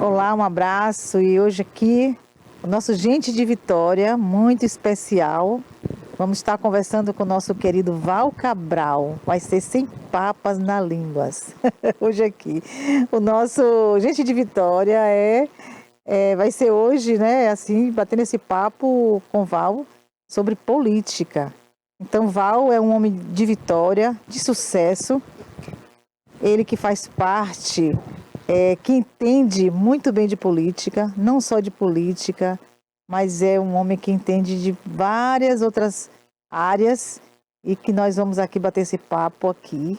Olá, um abraço. E hoje aqui, o nosso Gente de Vitória, muito especial. Vamos estar conversando com o nosso querido Val Cabral. Vai ser sem papas na línguas. Hoje aqui. O nosso Gente de Vitória vai ser hoje, né, assim, batendo esse papo com Val sobre política. Então, Val é um homem de Vitória, de sucesso. Ele que faz parte, que entende muito bem de política, não só de política, mas é um homem que entende de várias outras áreas e que nós vamos aqui bater esse papo aqui,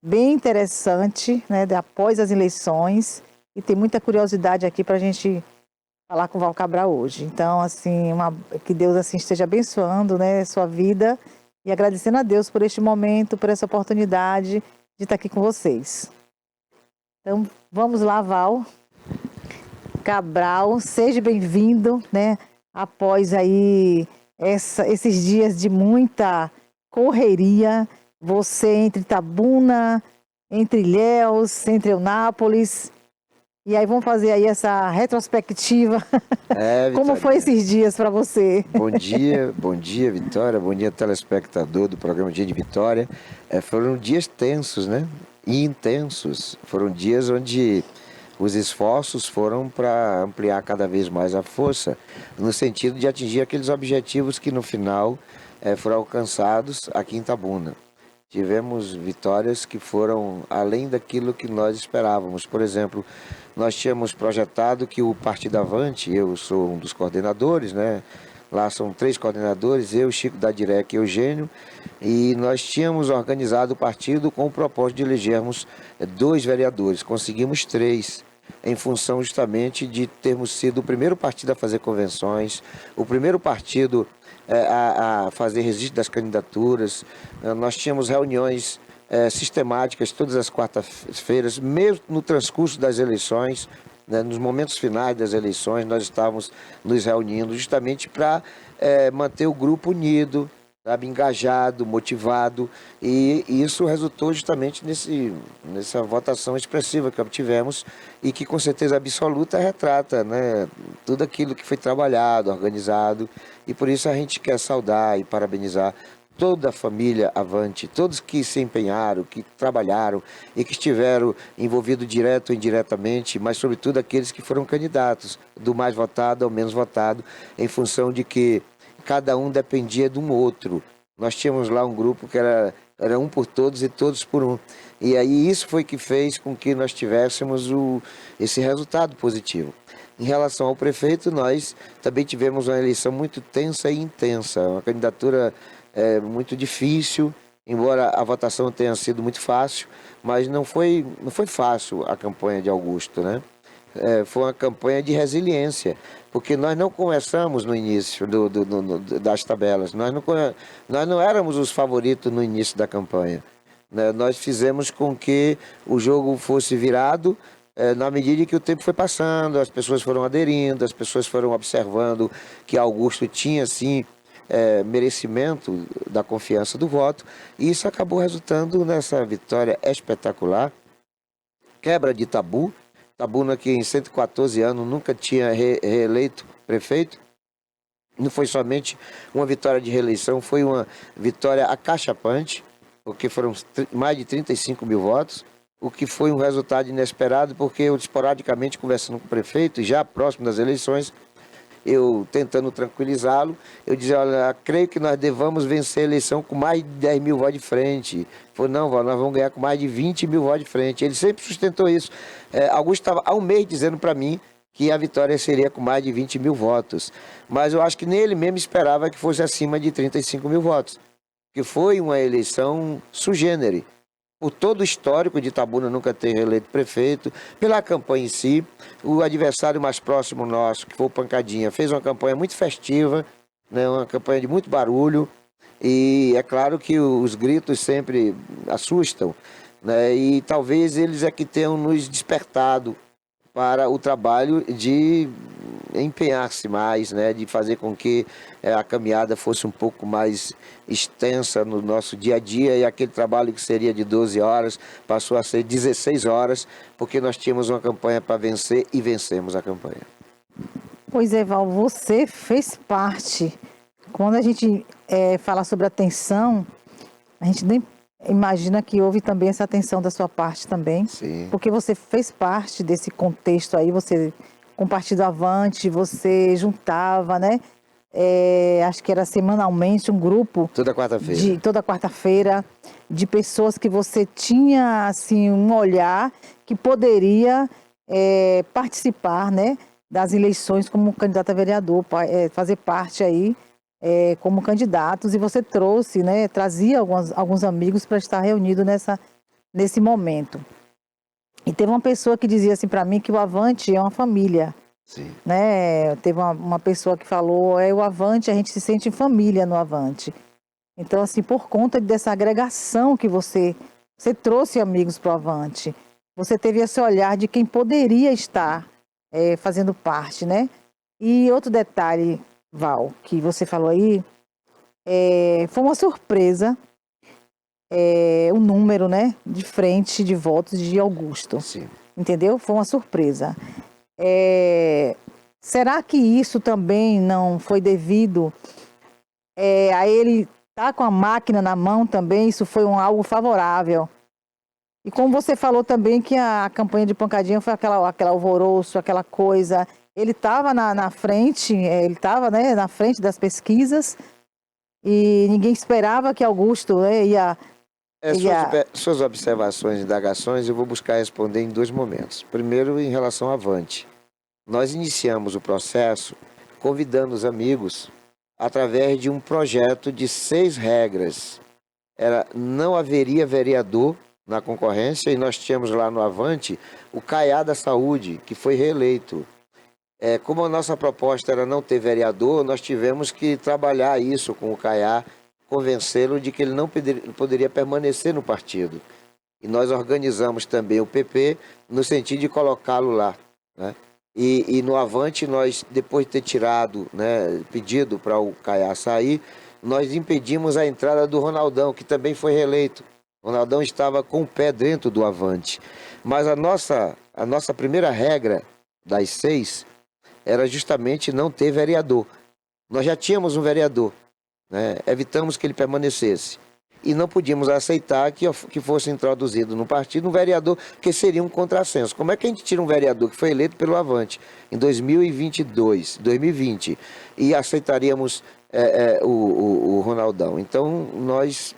bem interessante, né, após as eleições, e tem muita curiosidade aqui para a gente falar com o Val Cabral hoje. Então, assim, que Deus assim esteja abençoando, né, sua vida e agradecendo a Deus por este momento, por essa oportunidade de estar aqui com vocês. Então, vamos lá, Val Cabral, seja bem-vindo, né? Após aí esses dias de muita correria, você entre Itabuna, entre Ilhéus, entre Eunápolis, e aí vamos fazer aí essa retrospectiva. Como foi esses dias para você? Bom dia, Vitória, bom dia, telespectador do programa Dia de Vitória. Foram dias tensos, né? E intensos. Foram dias onde os esforços foram para ampliar cada vez mais a força, no sentido de atingir aqueles objetivos que no final foram alcançados aqui em Itabuna. Tivemos vitórias que foram além daquilo que nós esperávamos. Por exemplo, nós tínhamos projetado que o Partido Avante, eu sou um dos coordenadores, né? Lá são 3 coordenadores, eu, Chico da Direc e Eugênio, e nós tínhamos organizado o partido com o propósito de elegermos 2 vereadores. Conseguimos 3, em função justamente de termos sido o primeiro partido a fazer convenções, o primeiro partido a fazer registro das candidaturas. Nós tínhamos reuniões sistemáticas todas as quartas-feiras, mesmo no transcurso das eleições, né, nos momentos finais das eleições, nós estávamos nos reunindo justamente para manter o grupo unido, sabe, engajado, motivado, e isso resultou justamente nessa votação expressiva que obtivemos e que com certeza absoluta retrata, né, tudo aquilo que foi trabalhado, organizado, e por isso a gente quer saudar e parabenizar toda a família Avante, todos que se empenharam, que trabalharam e que estiveram envolvidos direto ou indiretamente, mas sobretudo aqueles que foram candidatos, do mais votado ao menos votado, em função de que cada um dependia de um outro. Nós tínhamos lá um grupo que era um por todos e todos por um. E aí isso foi que fez com que nós tivéssemos esse resultado positivo. Em relação ao prefeito, nós também tivemos uma eleição muito tensa e intensa, uma candidatura muito difícil, embora a votação tenha sido muito fácil, mas não foi fácil a campanha de Augusto, né? Foi uma campanha de resiliência, porque nós não começamos no início das tabelas, nós não éramos os favoritos no início da campanha, né? Nós fizemos com que o jogo fosse virado na medida que o tempo foi passando, as pessoas foram aderindo, as pessoas foram observando que Augusto tinha, sim, merecimento da confiança do voto, e isso acabou resultando nessa vitória espetacular, quebra de tabu. Itabuna, que em 114 anos nunca tinha reeleito prefeito, não foi somente uma vitória de reeleição, foi uma vitória acachapante, porque foram mais de 35 mil votos, o que foi um resultado inesperado, porque eu esporadicamente conversando com o prefeito, já próximo das eleições, eu tentando tranquilizá-lo, eu dizia, olha, creio que nós devamos vencer a eleição com mais de 10 mil votos de frente. Ele falou, não, Val, nós vamos ganhar com mais de 20 mil votos de frente. Ele sempre sustentou isso. Augusto estava há um mês dizendo para mim que a vitória seria com mais de 20 mil votos. Mas eu acho que nem ele mesmo esperava que fosse acima de 35 mil votos. Que foi uma eleição sui generis, por todo o histórico de Itabuna nunca ter reeleito prefeito, pela campanha em si. O adversário mais próximo nosso, que foi o Pancadinha, fez uma campanha muito festiva, né, uma campanha de muito barulho, e é claro que os gritos sempre assustam, né, e talvez eles é que tenham nos despertado para o trabalho de empenhar-se mais, né, de fazer com que a caminhada fosse um pouco mais extensa no nosso dia a dia, e aquele trabalho que seria de 12 horas passou a ser 16 horas, porque nós tínhamos uma campanha para vencer e vencemos a campanha. Pois é, Val, você fez parte. Quando a gente fala sobre atenção, a gente nem imagina que houve também essa atenção da sua parte também. Sim. Porque você fez parte desse contexto aí, você com o Partido Avante, você juntava, né? Acho que era semanalmente um grupo. Toda quarta-feira. Toda quarta-feira, de pessoas que você tinha, assim, um olhar que poderia participar, né? Das eleições como candidato a vereador, fazer parte aí como candidatos, e você trouxe, né, trazia alguns amigos para estar reunido nesse momento. E teve uma pessoa que dizia assim para mim que o Avante é uma família. Sim. Né? Teve uma pessoa que falou, o Avante, a gente se sente em família no Avante. Então, assim, por conta dessa agregação que você trouxe amigos para o Avante, você teve esse olhar de quem poderia estar fazendo parte, né? E outro detalhe, Val, que você falou aí, foi uma surpresa o número, né, de frente de votos de Augusto. Sim. Entendeu? Foi uma surpresa. Será que isso também não foi devido a ele estar com a máquina na mão também? Isso foi algo favorável. E como você falou também que a campanha de Pancadinha foi aquela alvoroço, aquela coisa. Ele estava na frente, ele estava, né, na frente das pesquisas, e ninguém esperava que Augusto ia... Suas observações e indagações eu vou buscar responder em dois momentos. Primeiro, em relação a Avante. Nós iniciamos o processo convidando os amigos através de um projeto de 6 regras. Não haveria vereador na concorrência, e nós tínhamos lá no Avante o Caiá da Saúde, que foi reeleito. Como a nossa proposta era não ter vereador, nós tivemos que trabalhar isso com o Caiá, convencê-lo de que ele não poderia permanecer no partido. E nós organizamos também o PP no sentido de colocá-lo lá, né? E no Avante, nós, depois de ter tirado, né, pedido para o Caiá sair, nós impedimos a entrada do Ronaldão, que também foi reeleito. O Ronaldão estava com o pé dentro do Avante. Mas a nossa primeira regra das 6 era justamente não ter vereador. Nós já tínhamos um vereador, né? Evitamos que ele permanecesse. E não podíamos aceitar que fosse introduzido no partido um vereador, que seria um contrassenso. Como é que a gente tira um vereador que foi eleito pelo Avante em 2020, e aceitaríamos o Ronaldão? Então, nós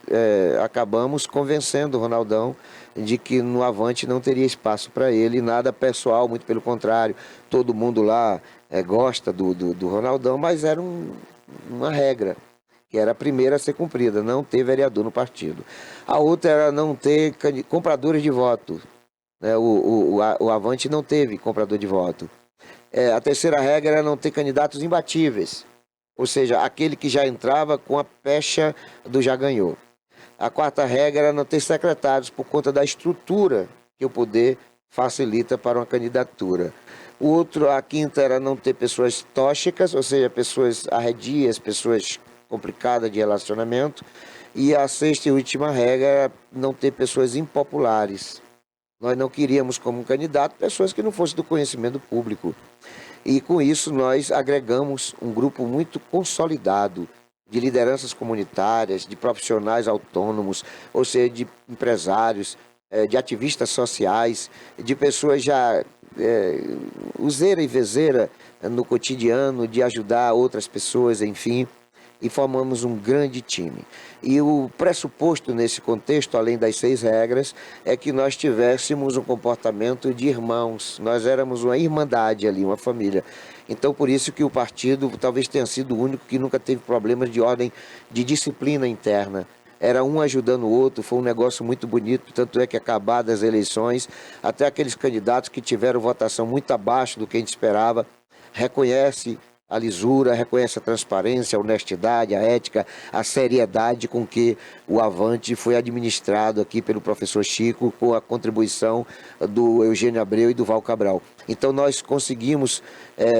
acabamos convencendo o Ronaldão de que no Avante não teria espaço para ele, nada pessoal, muito pelo contrário. Todo mundo lá gosta do Ronaldão, mas era uma regra, que era a primeira a ser cumprida, não ter vereador no partido. A outra era não ter compradores de voto, né? O Avante não teve comprador de voto. A terceira regra era não ter candidatos imbatíveis, ou seja, aquele que já entrava com a pecha do já ganhou. A quarta regra era não ter secretários, por conta da estrutura que o poder facilita para uma candidatura. A quinta era não ter pessoas tóxicas, ou seja, pessoas arredias, pessoas complicadas de relacionamento. E a sexta e última regra era não ter pessoas impopulares. Nós não queríamos como candidato pessoas que não fossem do conhecimento público. E com isso nós agregamos um grupo muito consolidado de lideranças comunitárias, de profissionais autônomos, ou seja, de empresários, de ativistas sociais, de pessoas já useira e vezeira no cotidiano, de ajudar outras pessoas, enfim, e formamos um grande time. E o pressuposto nesse contexto, além das 6 regras, é que nós tivéssemos um comportamento de irmãos. Nós éramos uma irmandade ali, uma família. Então, por isso que o partido talvez tenha sido o único que nunca teve problemas de ordem de disciplina interna. Era um ajudando o outro, foi um negócio muito bonito, tanto é que acabadas as eleições, até aqueles candidatos que tiveram votação muito abaixo do que a gente esperava, reconhece a lisura, reconhece a transparência, a honestidade, a ética, a seriedade com que o Avante foi administrado aqui pelo professor Chico, com a contribuição do Eugênio Abreu e do Val Cabral. Então nós conseguimos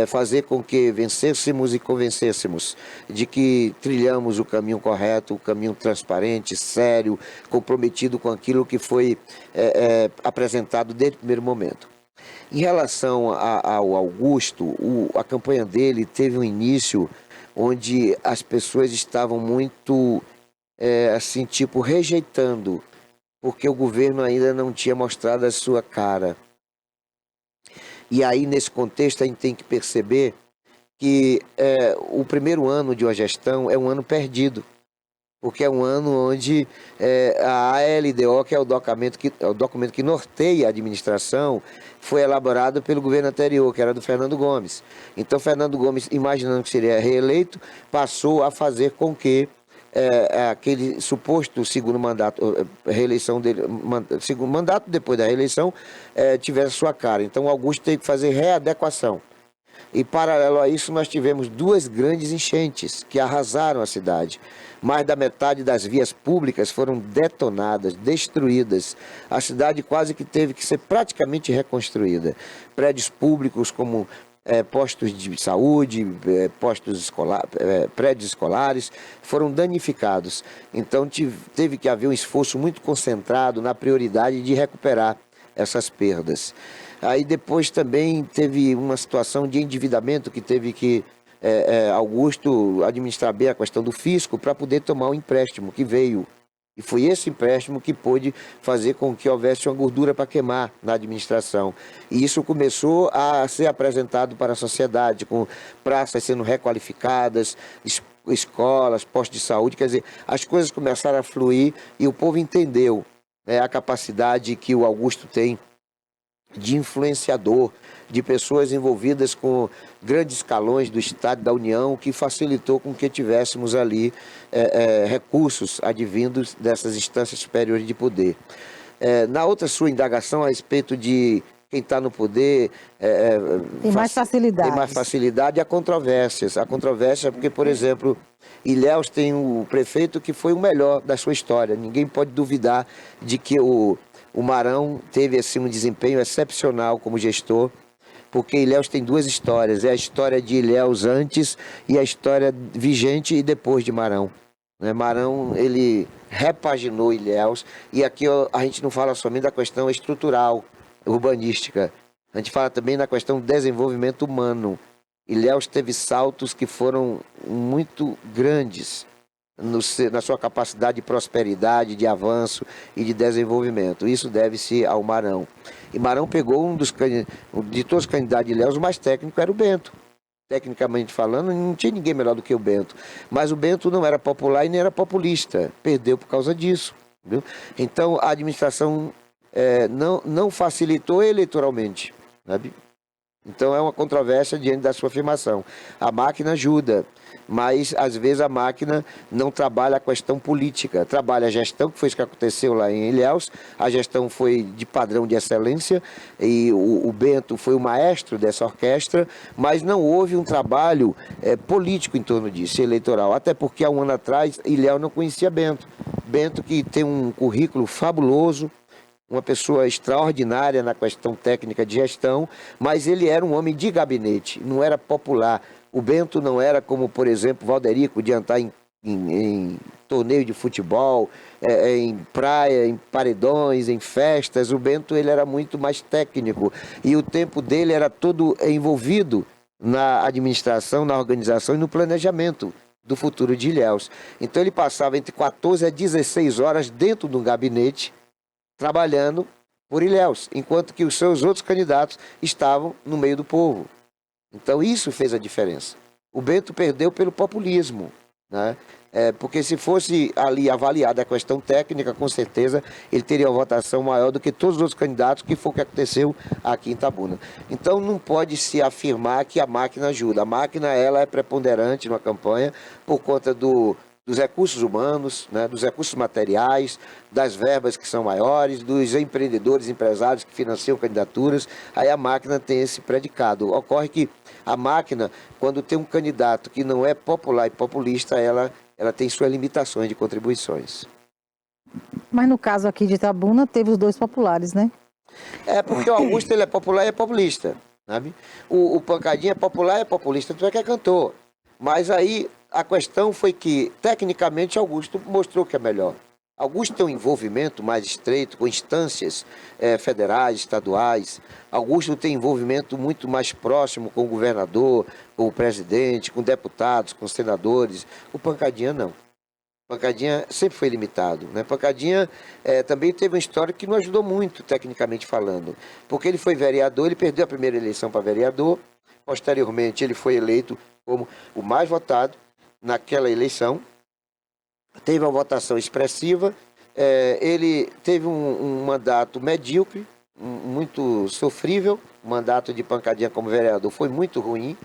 fazer com que vencêssemos e convencêssemos de que trilhamos o caminho correto, o caminho transparente, sério, comprometido com aquilo que foi apresentado desde o primeiro momento. Em relação ao Augusto, a campanha dele teve um início onde as pessoas estavam muito, assim, tipo, rejeitando, porque o governo ainda não tinha mostrado a sua cara. E aí, nesse contexto, a gente tem que perceber que o primeiro ano de uma gestão é um ano perdido, porque é um ano onde a ALDO, que é o documento que norteia a administração, foi elaborado pelo governo anterior, que era do Fernando Gomes. Então, Fernando Gomes, imaginando que seria reeleito, passou a fazer com que aquele suposto segundo mandato, reeleição dele, segundo mandato depois da reeleição, tivesse sua cara. Então, o Augusto teve que fazer readequação. E, paralelo a isso, nós tivemos duas grandes enchentes que arrasaram a cidade. Mais da metade das vias públicas foram detonadas, destruídas. A cidade quase que teve que ser praticamente reconstruída. Prédios públicos como postos de saúde, prédios escolares foram danificados. Então teve que haver um esforço muito concentrado na prioridade de recuperar essas perdas. Aí depois também teve uma situação de endividamento que teve que Augusto administrar bem a questão do fisco para poder tomar o empréstimo que veio. E foi esse empréstimo que pôde fazer com que houvesse uma gordura para queimar na administração. E isso começou a ser apresentado para a sociedade, com praças sendo requalificadas, escolas, postos de saúde. Quer dizer, as coisas começaram a fluir e o povo entendeu a capacidade que o Augusto tem de influenciador, de pessoas envolvidas com grandes escalões do Estado, da União, que facilitou com que tivéssemos ali recursos advindos dessas instâncias superiores de poder. Na outra sua indagação a respeito de quem está no poder tem mais facilidade. Tem mais facilidade, há controvérsias. Há controvérsia porque, por exemplo, Ilhéus tem o prefeito que foi o melhor da sua história. Ninguém pode duvidar de que o Marão teve assim, um desempenho excepcional como gestor, porque Ilhéus tem duas histórias. É a história de Ilhéus antes e a história vigente e depois de Marão. Marão, ele repaginou Ilhéus, e aqui a gente não fala somente da questão estrutural, urbanística. A gente fala também da questão do desenvolvimento humano. Ilhéus teve saltos que foram muito grandes na sua capacidade de prosperidade, de avanço e de desenvolvimento. Isso deve-se ao Marão. E Marão pegou de todos os candidatos de Ilhéus, o mais técnico era o Bento. Tecnicamente falando, não tinha ninguém melhor do que o Bento. Mas o Bento não era popular e nem era populista. Perdeu por causa disso. Viu? Então, a administração não facilitou eleitoralmente. Sabe? Então, é uma controvérsia diante da sua afirmação. A máquina ajuda, mas às vezes a máquina não trabalha a questão política, trabalha a gestão, que foi isso que aconteceu lá em Ilhéus. A gestão foi de padrão de excelência e o Bento foi o maestro dessa orquestra, mas não houve um trabalho político em torno disso, eleitoral, até porque há um ano atrás Ilhéus não conhecia Bento. Bento, que tem um currículo fabuloso, uma pessoa extraordinária na questão técnica de gestão, mas ele era um homem de gabinete, não era popular. O Bento não era como, por exemplo, Valderico, de entrar em torneio de futebol, em praia, em paredões, em festas. O Bento, ele era muito mais técnico e o tempo dele era todo envolvido na administração, na organização e no planejamento do futuro de Ilhéus. Então ele passava entre 14 a 16 horas dentro de um gabinete, trabalhando por Ilhéus, enquanto que os seus outros candidatos estavam no meio do povo. Então isso fez a diferença. O Bento perdeu pelo populismo, né? Porque se fosse ali avaliada a questão técnica, com certeza ele teria uma votação maior do que todos os outros candidatos, que foi o que aconteceu aqui em Itabuna. Então não pode se afirmar que a máquina ajuda. A máquina, ela é preponderante numa campanha por conta do dos recursos humanos, né, dos recursos materiais, das verbas que são maiores, dos empreendedores, empresários que financiam candidaturas. Aí a máquina tem esse predicado. Ocorre que a máquina, quando tem um candidato que não é popular e populista, ela tem suas limitações de contribuições. Mas no caso aqui de Itabuna, teve os dois populares, né? É porque o Augusto ele é popular e é populista, sabe? O Pancadinha é popular e é populista, tu é que é cantor. Mas aí a questão foi que, tecnicamente, Augusto mostrou que é melhor. Augusto tem um envolvimento mais estreito com instâncias federais, estaduais. Augusto tem envolvimento muito mais próximo com o governador, com o presidente, com deputados, com senadores. O Pancadinha não. Pancadinha sempre foi limitado, né? Pancadinha também teve uma história que não ajudou muito, tecnicamente falando, porque ele foi vereador, ele perdeu a primeira eleição para vereador, posteriormente ele foi eleito como o mais votado naquela eleição, teve uma votação expressiva, ele teve um mandato medíocre, muito sofrível, o mandato de Pancadinha como vereador foi muito ruim,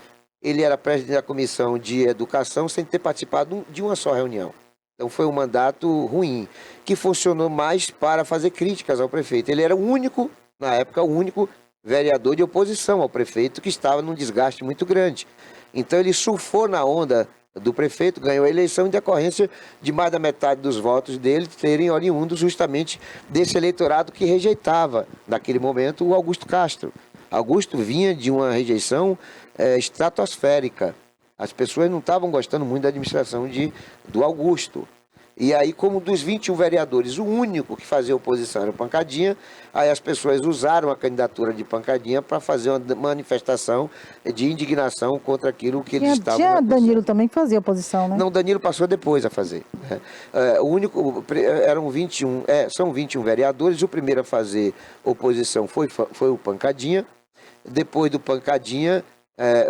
ele era presidente da Comissão de Educação sem ter participado de uma só reunião. Então foi um mandato ruim, que funcionou mais para fazer críticas ao prefeito. Ele era o único, na época, o único vereador de oposição ao prefeito que estava num desgaste muito grande. Então ele surfou na onda do prefeito, ganhou a eleição em decorrência de mais da metade dos votos dele terem oriundos justamente desse eleitorado que rejeitava, naquele momento, o Augusto Castro. Augusto vinha de uma rejeição estratosférica. As pessoas não estavam gostando muito da administração do Augusto. E aí, como dos 21 vereadores, o único que fazia oposição era o Pancadinha, aí as pessoas usaram a candidatura de Pancadinha para fazer uma manifestação de indignação contra aquilo que eles estavam... Tinha Danilo também que fazia oposição, né? Não, Danilo passou depois a fazer. O único, eram 21, são 21 vereadores, o primeiro a fazer oposição foi o Pancadinha, depois do Pancadinha...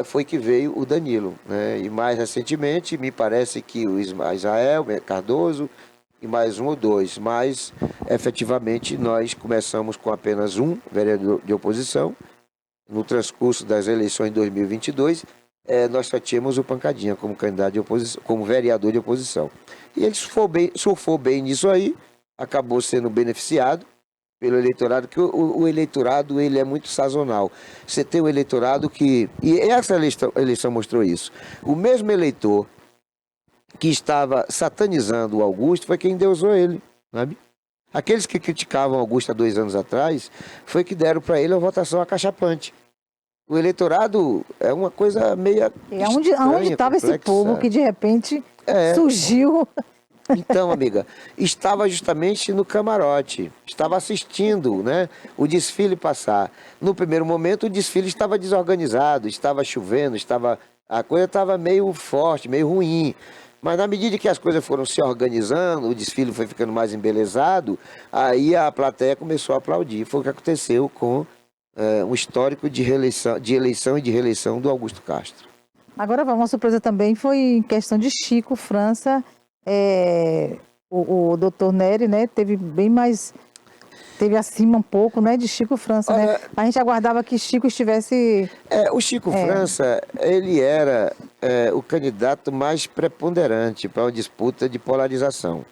foi que veio o Danilo, né? E mais recentemente, me parece que o Israel Cardoso e mais um ou dois, mas efetivamente nós começamos com apenas um vereador de oposição. No transcurso das eleições de 2022, nós só tínhamos o Pancadinha como candidato de oposição, como vereador de oposição. E ele surfou bem nisso aí, acabou sendo beneficiado pelo eleitorado, que o eleitorado ele é muito sazonal. Você tem um eleitorado que... E essa eleição mostrou isso. O mesmo eleitor que estava satanizando o Augusto foi quem endeusou ele, sabe? Aqueles que criticavam Augusto há 2 anos atrás, foi que deram para ele a votação acachapante. O eleitorado é uma coisa meio... Aonde estava esse povo que de repente surgiu... Então, amiga, estava justamente no camarote, estava assistindo, né, o desfile passar. No primeiro momento, o desfile estava desorganizado, estava chovendo, a coisa estava meio forte, meio ruim. Mas na medida que as coisas foram se organizando, o desfile foi ficando mais embelezado, aí a plateia começou a aplaudir. Foi o que aconteceu com um histórico de eleição e de reeleição do Augusto Castro. Agora, uma surpresa também foi em questão de Chico França. O doutor Nery, né, teve acima um pouco, né, de Chico França, né? A gente aguardava que Chico estivesse... O Chico França, ele era o candidato mais preponderante para uma disputa de polarização.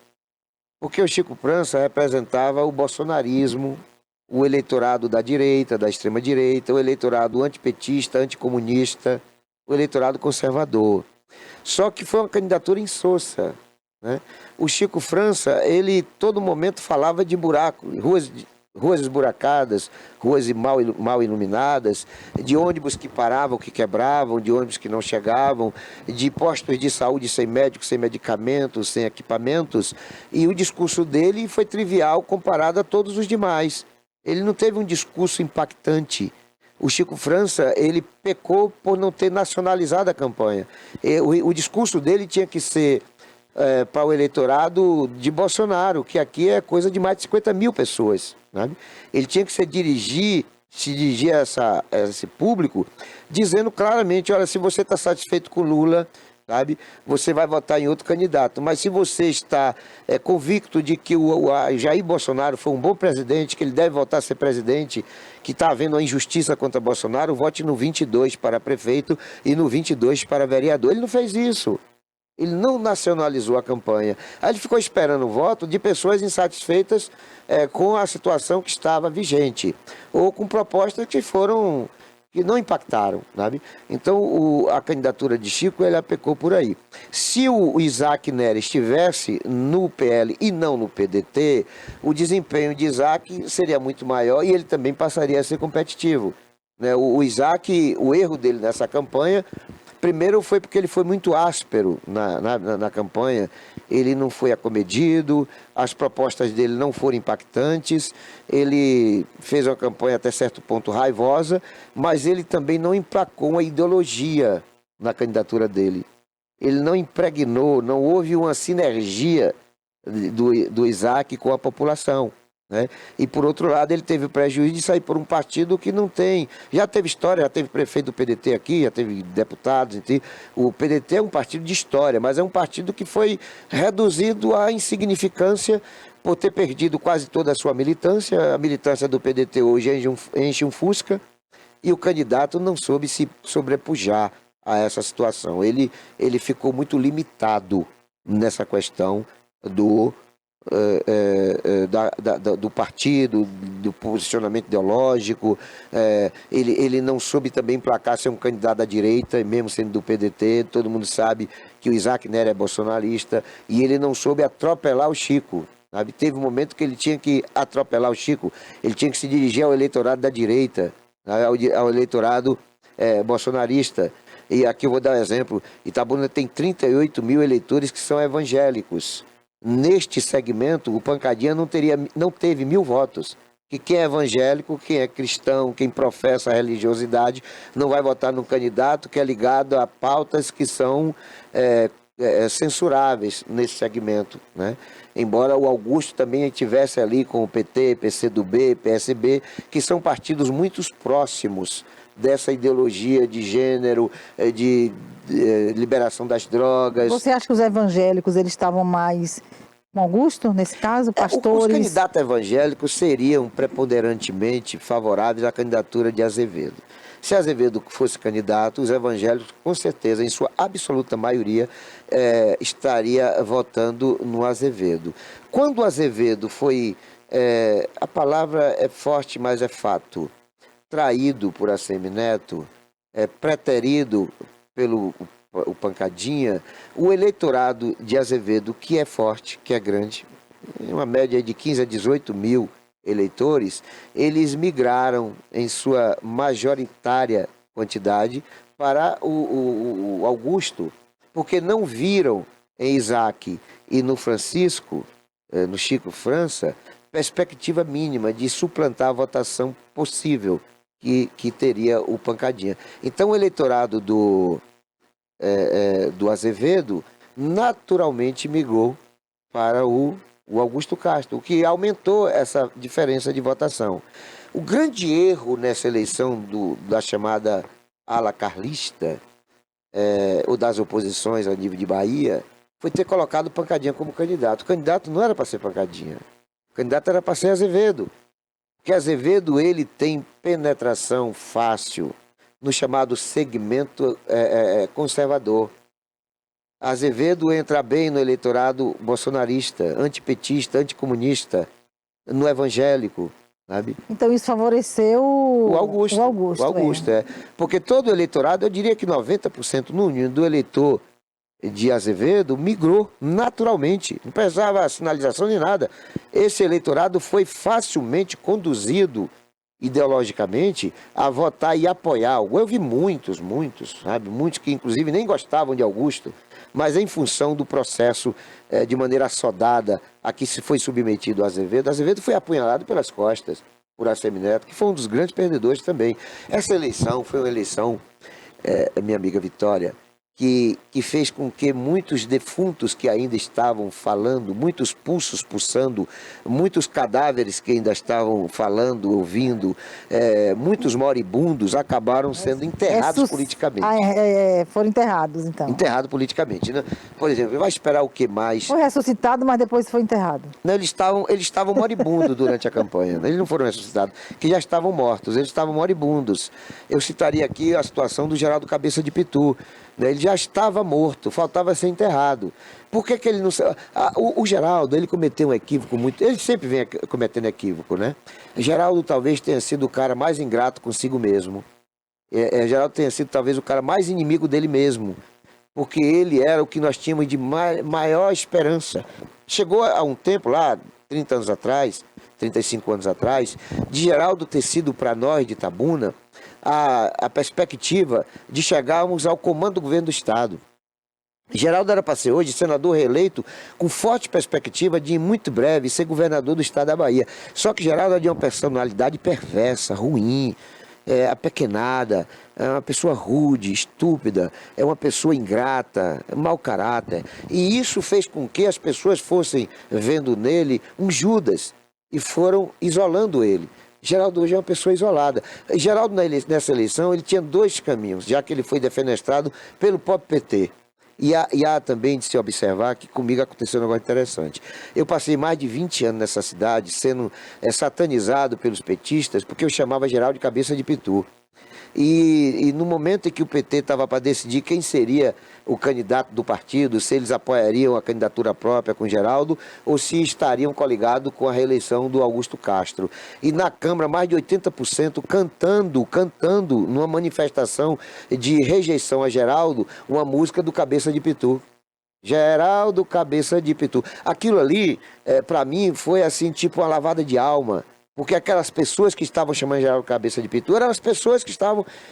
Porque o Chico França representava o bolsonarismo, o eleitorado da direita, da extrema-direita, o eleitorado antipetista, anticomunista, o eleitorado conservador. Só que foi uma candidatura insossa, né? O Chico França, ele todo momento falava de buraco, ruas esburacadas, ruas mal iluminadas, de ônibus que paravam, que quebravam, de ônibus que não chegavam, de postos de saúde sem médicos, sem medicamentos, sem equipamentos. E o discurso dele foi trivial comparado a todos os demais. Ele não teve um discurso impactante. O Chico França, ele pecou por não ter nacionalizado a campanha. O discurso dele tinha que ser para o eleitorado de Bolsonaro, que aqui é coisa de mais de 50 mil pessoas, né? Ele tinha que se dirigir a esse público, dizendo claramente, olha, se você está satisfeito com Lula, sabe, você vai votar em outro candidato. Mas se você está convicto de que o Jair Bolsonaro foi um bom presidente, que ele deve voltar a ser presidente, que está havendo uma injustiça contra Bolsonaro, vote no 22 para prefeito e no 22 para vereador. Ele não fez isso. Ele não nacionalizou a campanha. Aí ele ficou esperando o voto de pessoas insatisfeitas com a situação que estava vigente, ou com propostas que não impactaram, sabe? Então a candidatura de Chico, ela pecou por aí. Se o Isaac Nery estivesse no PL e não no PDT, o desempenho de Isaac seria muito maior e ele também passaria a ser competitivo, né? O Isaac, o erro dele nessa campanha, primeiro foi porque ele foi muito áspero na campanha, ele não foi acomedido, as propostas dele não foram impactantes, ele fez uma campanha até certo ponto raivosa, mas ele também não emplacou uma ideologia na candidatura dele. Ele não impregnou, não houve uma sinergia do Isaac com a população, né? E por outro lado ele teve o prejuízo de sair por um partido que não tem, já teve história, já teve prefeito do PDT aqui, já teve deputados, enfim. O PDT é um partido de história, mas é um partido que foi reduzido à insignificância por ter perdido quase toda a sua militância. A militância do PDT hoje enche um Fusca e o candidato não soube se sobrepujar a essa situação. Ele ficou muito limitado nessa questão do partido, do posicionamento ideológico. Ele não soube também emplacar ser um candidato à direita, mesmo sendo do PDT. Todo mundo sabe que o Isaac Nery é bolsonarista, e ele não soube atropelar o Chico, sabe? Teve um momento que ele tinha que atropelar o Chico, ele tinha que se dirigir ao eleitorado da direita, ao eleitorado bolsonarista. E aqui eu vou dar um exemplo: Itabuna tem 38 mil eleitores que são evangélicos. Neste segmento, o Pancadinha não teve 1.000 votos. Que quem é evangélico, quem é cristão, quem professa a religiosidade, não vai votar num candidato que é ligado a pautas que são censuráveis nesse segmento, né? Embora o Augusto também estivesse ali com o PT, PCdoB, PSB, que são partidos muito próximos dessa ideologia de gênero, de liberação das drogas. Você acha que os evangélicos eles estavam mais com Augusto, nesse caso, pastores? Os candidatos evangélicos seriam preponderantemente favoráveis à candidatura de Azevedo. Se Azevedo fosse candidato, os evangélicos, com certeza, em sua absoluta maioria, estaria votando no Azevedo. Quando o Azevedo foi, a palavra é forte, mas é fato, traído por ACM Neto, preterido pelo o Pancadinha, o eleitorado de Azevedo, que é forte, que é grande, uma média de 15 a 18 mil eleitores, eles migraram em sua majoritária quantidade para o Augusto, porque não viram em Isaac e no Francisco, no Chico França, perspectiva mínima de suplantar a votação possível que teria o Pancadinha. Então o eleitorado do Azevedo naturalmente migrou para o Augusto Castro, o que aumentou essa diferença de votação. O grande erro nessa eleição da chamada ala carlista, ou das oposições a nível de Bahia, foi ter colocado o Pancadinha como candidato. O candidato não era para ser Pancadinha, o candidato era para ser Azevedo. Porque Azevedo, ele tem penetração fácil no chamado segmento conservador. Azevedo entra bem no eleitorado bolsonarista, antipetista, anticomunista, no evangélico, sabe? Então isso favoreceu o Augusto. O Augusto, Porque todo o eleitorado, eu diria que 90% do eleitor de Azevedo migrou naturalmente, não precisava sinalização nem nada. Esse eleitorado foi facilmente conduzido ideologicamente a votar e apoiar. Eu vi muitos, sabe? Muitos que inclusive nem gostavam de Augusto, mas em função do processo de maneira assodada a que se foi submetido a Azevedo. Azevedo foi apunhalado pelas costas por ACM Neto, que foi um dos grandes perdedores também. Essa eleição foi uma eleição, minha amiga Vitória, que fez com que muitos defuntos que ainda estavam falando, muitos pulsos pulsando, muitos cadáveres que ainda estavam falando, ouvindo, muitos moribundos acabaram sendo enterrados politicamente. Foram enterrados, então. Enterrados politicamente, né? Por exemplo, vai esperar o que mais? Foi ressuscitado, mas depois foi enterrado. Não, eles estavam moribundos durante a campanha. Eles não foram ressuscitados, que já estavam mortos, eles estavam moribundos. Eu citaria aqui a situação do Geraldo Cabeça de Pitu. né? Ele já estava morto, faltava ser enterrado. Por que ele não... O Geraldo, ele cometeu um equívoco muito... Ele sempre vem cometendo equívoco, né? Geraldo talvez tenha sido o cara mais ingrato consigo mesmo. Geraldo tenha sido talvez o cara mais inimigo dele mesmo. Porque ele era o que nós tínhamos de maior esperança. Chegou a um tempo lá, 30 anos atrás, 35 anos atrás, de Geraldo ter sido para nós de Itabuna a perspectiva de chegarmos ao comando do governo do Estado. Geraldo era para ser hoje senador reeleito com forte perspectiva de, em muito breve, ser governador do Estado da Bahia. Só que Geraldo é de uma personalidade perversa, ruim, apequenada, é uma pessoa rude, estúpida, é uma pessoa ingrata, mau caráter. E isso fez com que as pessoas fossem vendo nele um Judas e foram isolando ele. Geraldo hoje é uma pessoa isolada. Geraldo, nessa eleição, ele tinha dois caminhos, já que ele foi defenestrado pelo próprio PT. E há também de se observar que comigo aconteceu um negócio interessante. Eu passei mais de 20 anos nessa cidade sendo satanizado pelos petistas porque eu chamava Geraldo de cabeça de pitu. E no momento em que o PT estava para decidir quem seria o candidato do partido, se eles apoiariam a candidatura própria com Geraldo ou se estariam coligados com a reeleição do Augusto Castro. E na Câmara, mais de 80% cantando numa manifestação de rejeição a Geraldo, uma música do Cabeça de Pitu. Geraldo, cabeça de pitu. Aquilo ali, para mim, foi assim, tipo uma lavada de alma. Porque aquelas pessoas que estavam chamando Geraldo cabeça de pitu eram as pessoas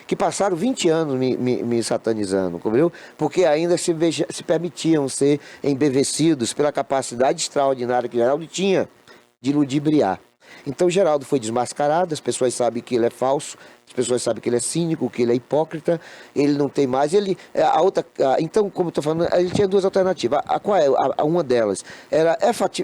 que passaram 20 anos me satanizando, entendeu? Porque ainda se permitiam ser embevecidos pela capacidade extraordinária que Geraldo tinha de ludibriar. Então Geraldo foi desmascarado, as pessoas sabem que ele é falso, as pessoas sabem que ele é cínico, que ele é hipócrita, ele não tem mais, então, como eu estou falando, ele tinha duas alternativas. Qual é uma delas? Era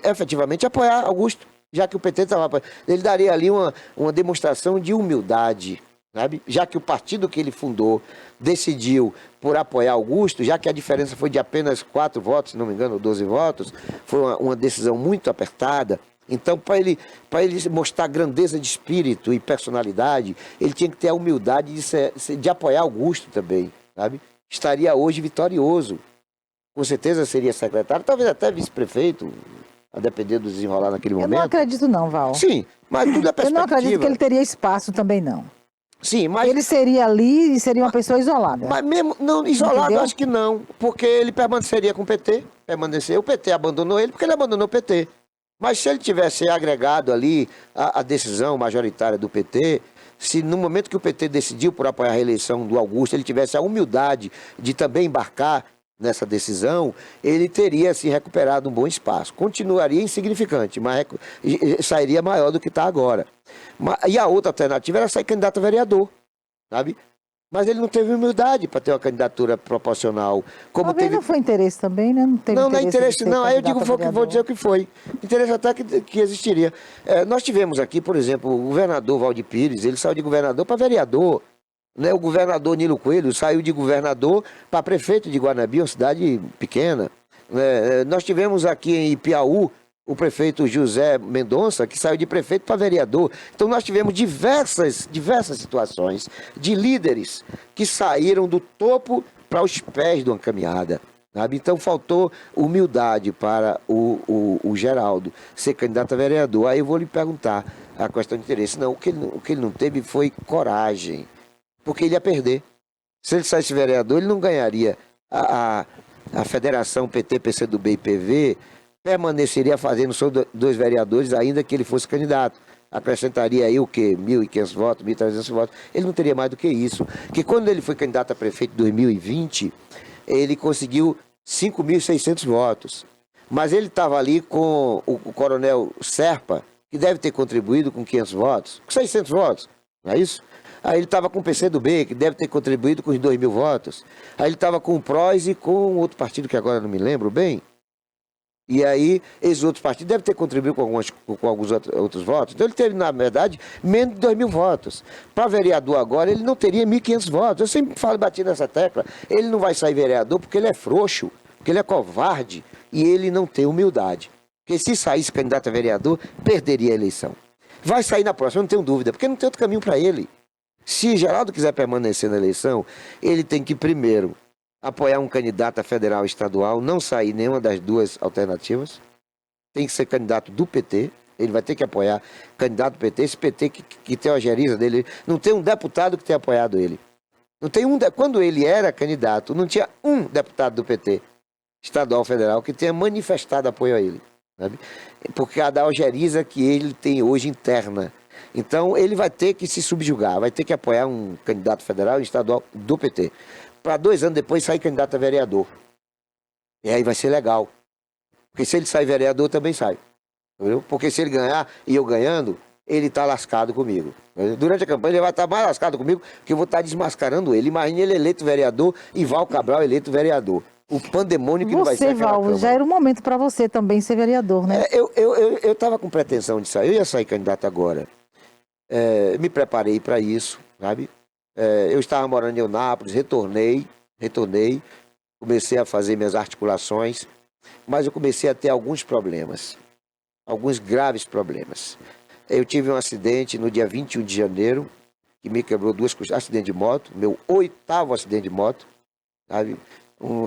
efetivamente apoiar Augusto, já que o PT estava... Ele daria ali uma demonstração de humildade, sabe? Já que o partido que ele fundou decidiu por apoiar Augusto, já que a diferença foi de apenas 4 votos, se não me engano, ou 12 votos, foi uma decisão muito apertada. Então, para ele mostrar grandeza de espírito e personalidade, ele tinha que ter a humildade de apoiar Augusto também, sabe? Estaria hoje vitorioso. Com certeza seria secretário, talvez até vice-prefeito, a depender do desenrolar naquele momento. Eu não acredito não, Val. Sim, mas tudo é perspectiva. Eu não acredito que ele teria espaço também, não. Sim, mas... Ele seria ali e seria uma pessoa isolada. Mas mesmo, não, isolado, entendeu? acho que não, porque ele permaneceria com o PT, o PT abandonou ele porque ele abandonou o PT. Mas se ele tivesse agregado ali a decisão majoritária do PT, se no momento que o PT decidiu por apoiar a reeleição do Augusto, ele tivesse a humildade de também embarcar nessa decisão, ele teria assim recuperado um bom espaço. Continuaria insignificante, mas sairia maior do que está agora. E a outra alternativa era sair candidato a vereador, sabe? Mas ele não teve humildade para ter uma candidatura proporcional. Talvez não foi interesse também, né? Não teve não é interesse, não. Aí eu digo, vou dizer o que foi. Interesse até que existiria. Nós tivemos aqui, por exemplo, o governador Valdir Pires, ele saiu de governador para vereador. Né? O governador Nilo Coelho saiu de governador para prefeito de Guanabi, uma cidade pequena. Nós tivemos aqui em Piauí o prefeito José Mendonça, que saiu de prefeito para vereador. Então nós tivemos diversas situações de líderes que saíram do topo para os pés de uma caminhada. Sabe? Então faltou humildade para o Geraldo ser candidato a vereador. Aí eu vou lhe perguntar a questão de interesse. Não, o que ele não teve foi coragem, porque ele ia perder. Se ele saísse vereador, ele não ganharia. A Federação PT, PCdoB e PV permaneceria fazendo só 2 vereadores, ainda que ele fosse candidato. Acrescentaria aí o quê? 1.500 votos, 1.300 votos. Ele não teria mais do que isso. Porque quando ele foi candidato a prefeito em 2020, ele conseguiu 5.600 votos. Mas ele estava ali com o coronel Serpa, que deve ter contribuído com 500 votos, com 600 votos, não é isso? Aí ele estava com o PCdoB, que deve ter contribuído com os 2.000 votos. Aí ele estava com o PROS e com outro partido que agora não me lembro bem. E aí, esses outros partidos devem ter contribuído com alguns outros votos. Então, ele teve, na verdade, menos de 2.000 votos. Para vereador agora, ele não teria 1.500 votos. Eu sempre bati nessa tecla. Ele não vai sair vereador porque ele é frouxo, porque ele é covarde e ele não tem humildade. Porque se saísse candidato a vereador, perderia a eleição. Vai sair na próxima, não tenho dúvida, porque não tem outro caminho para ele. Se Geraldo quiser permanecer na eleição, ele tem que primeiro apoiar um candidato a federal e estadual, não sair nenhuma das duas alternativas. Tem que ser candidato do PT. Ele vai ter que apoiar candidato do PT. Esse PT que tem a geriza dele, não tem um deputado que tenha apoiado ele. Não tem quando ele era candidato, não tinha um deputado do PT, estadual ou federal, que tenha manifestado apoio a ele. Sabe? Porque a da algeriza que ele tem hoje interna. Então ele vai ter que se subjugar, vai ter que apoiar um candidato federal e estadual do PT. Para 2 anos depois sair candidato a vereador. E aí vai ser legal. Porque se ele sair vereador, também sai. Entendeu? Porque se ele ganhar e eu ganhando, ele está lascado comigo. Durante a campanha ele vai estar mais lascado comigo, porque eu vou estar desmascarando ele. Imagina ele eleito vereador e Val Cabral eleito vereador. O pandemônio que não vai ser. Você, Val, já era o momento para você também ser vereador, né? Eu estava com pretensão de sair, eu ia sair candidato agora. Me preparei para isso, sabe? Eu estava morando em Eunápolis, retornei, comecei a fazer minhas articulações, mas eu comecei a ter alguns problemas, alguns graves problemas. Eu tive um acidente no dia 21 de janeiro, que me quebrou 2 costelas, acidente de moto, meu 8º acidente de moto, sabe?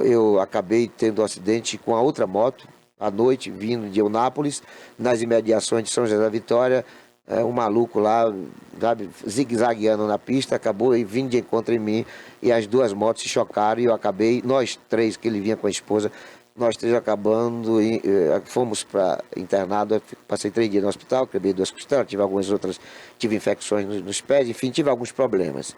Eu acabei tendo um acidente com a outra moto, à noite, vindo de Eunápolis, nas imediações de São José da Vitória. Um maluco lá, sabe, zigue-zagueando na pista, acabou vindo de encontro em mim, e as 2 motos se chocaram, e eu acabei, nós 3, que ele vinha com a esposa, nós 3 acabando, fomos para internado, passei 3 dias no hospital, quebrei 2 costelas, tive algumas outras, tive infecções nos pés, enfim, tive alguns problemas.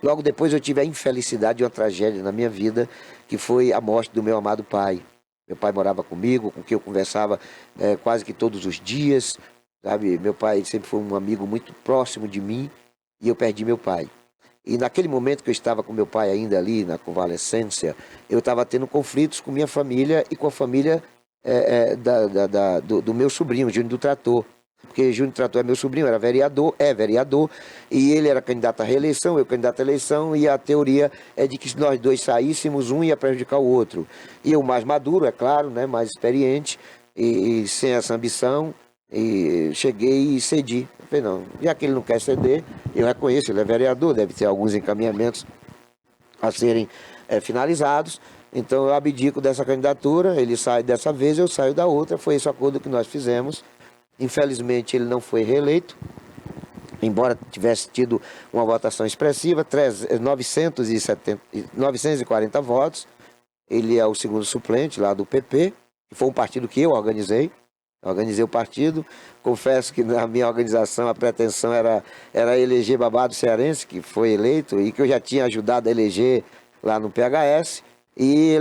Logo depois eu tive a infelicidade de uma tragédia na minha vida, que foi a morte do meu amado pai. Meu pai morava comigo, com quem eu conversava quase que todos os dias, sabe? Meu pai sempre foi um amigo muito próximo de mim, e eu perdi meu pai. E naquele momento que eu estava com meu pai ainda ali, na convalescência, eu estava tendo conflitos com minha família e com a família do meu sobrinho, Júnior do Trator. Porque Júnior do Trator é meu sobrinho, era vereador, e ele era candidato à reeleição, eu candidato à eleição, e a teoria é de que se nós 2 saíssemos, um ia prejudicar o outro. E eu mais maduro, é claro, né, mais experiente, e sem essa ambição, e cheguei e cedi. Eu falei, não, já que ele não quer ceder, eu reconheço, ele é vereador, deve ter alguns encaminhamentos a serem finalizados, então eu abdico dessa candidatura, ele sai dessa vez, eu saio da outra, foi esse acordo que nós fizemos. Infelizmente ele não foi reeleito, embora tivesse tido uma votação expressiva, 940 votos, ele é o segundo suplente lá do PP, que foi um partido que eu organizei o partido. Confesso que na minha organização a pretensão era eleger Babado Cearense, que foi eleito e que eu já tinha ajudado a eleger lá no PHS, e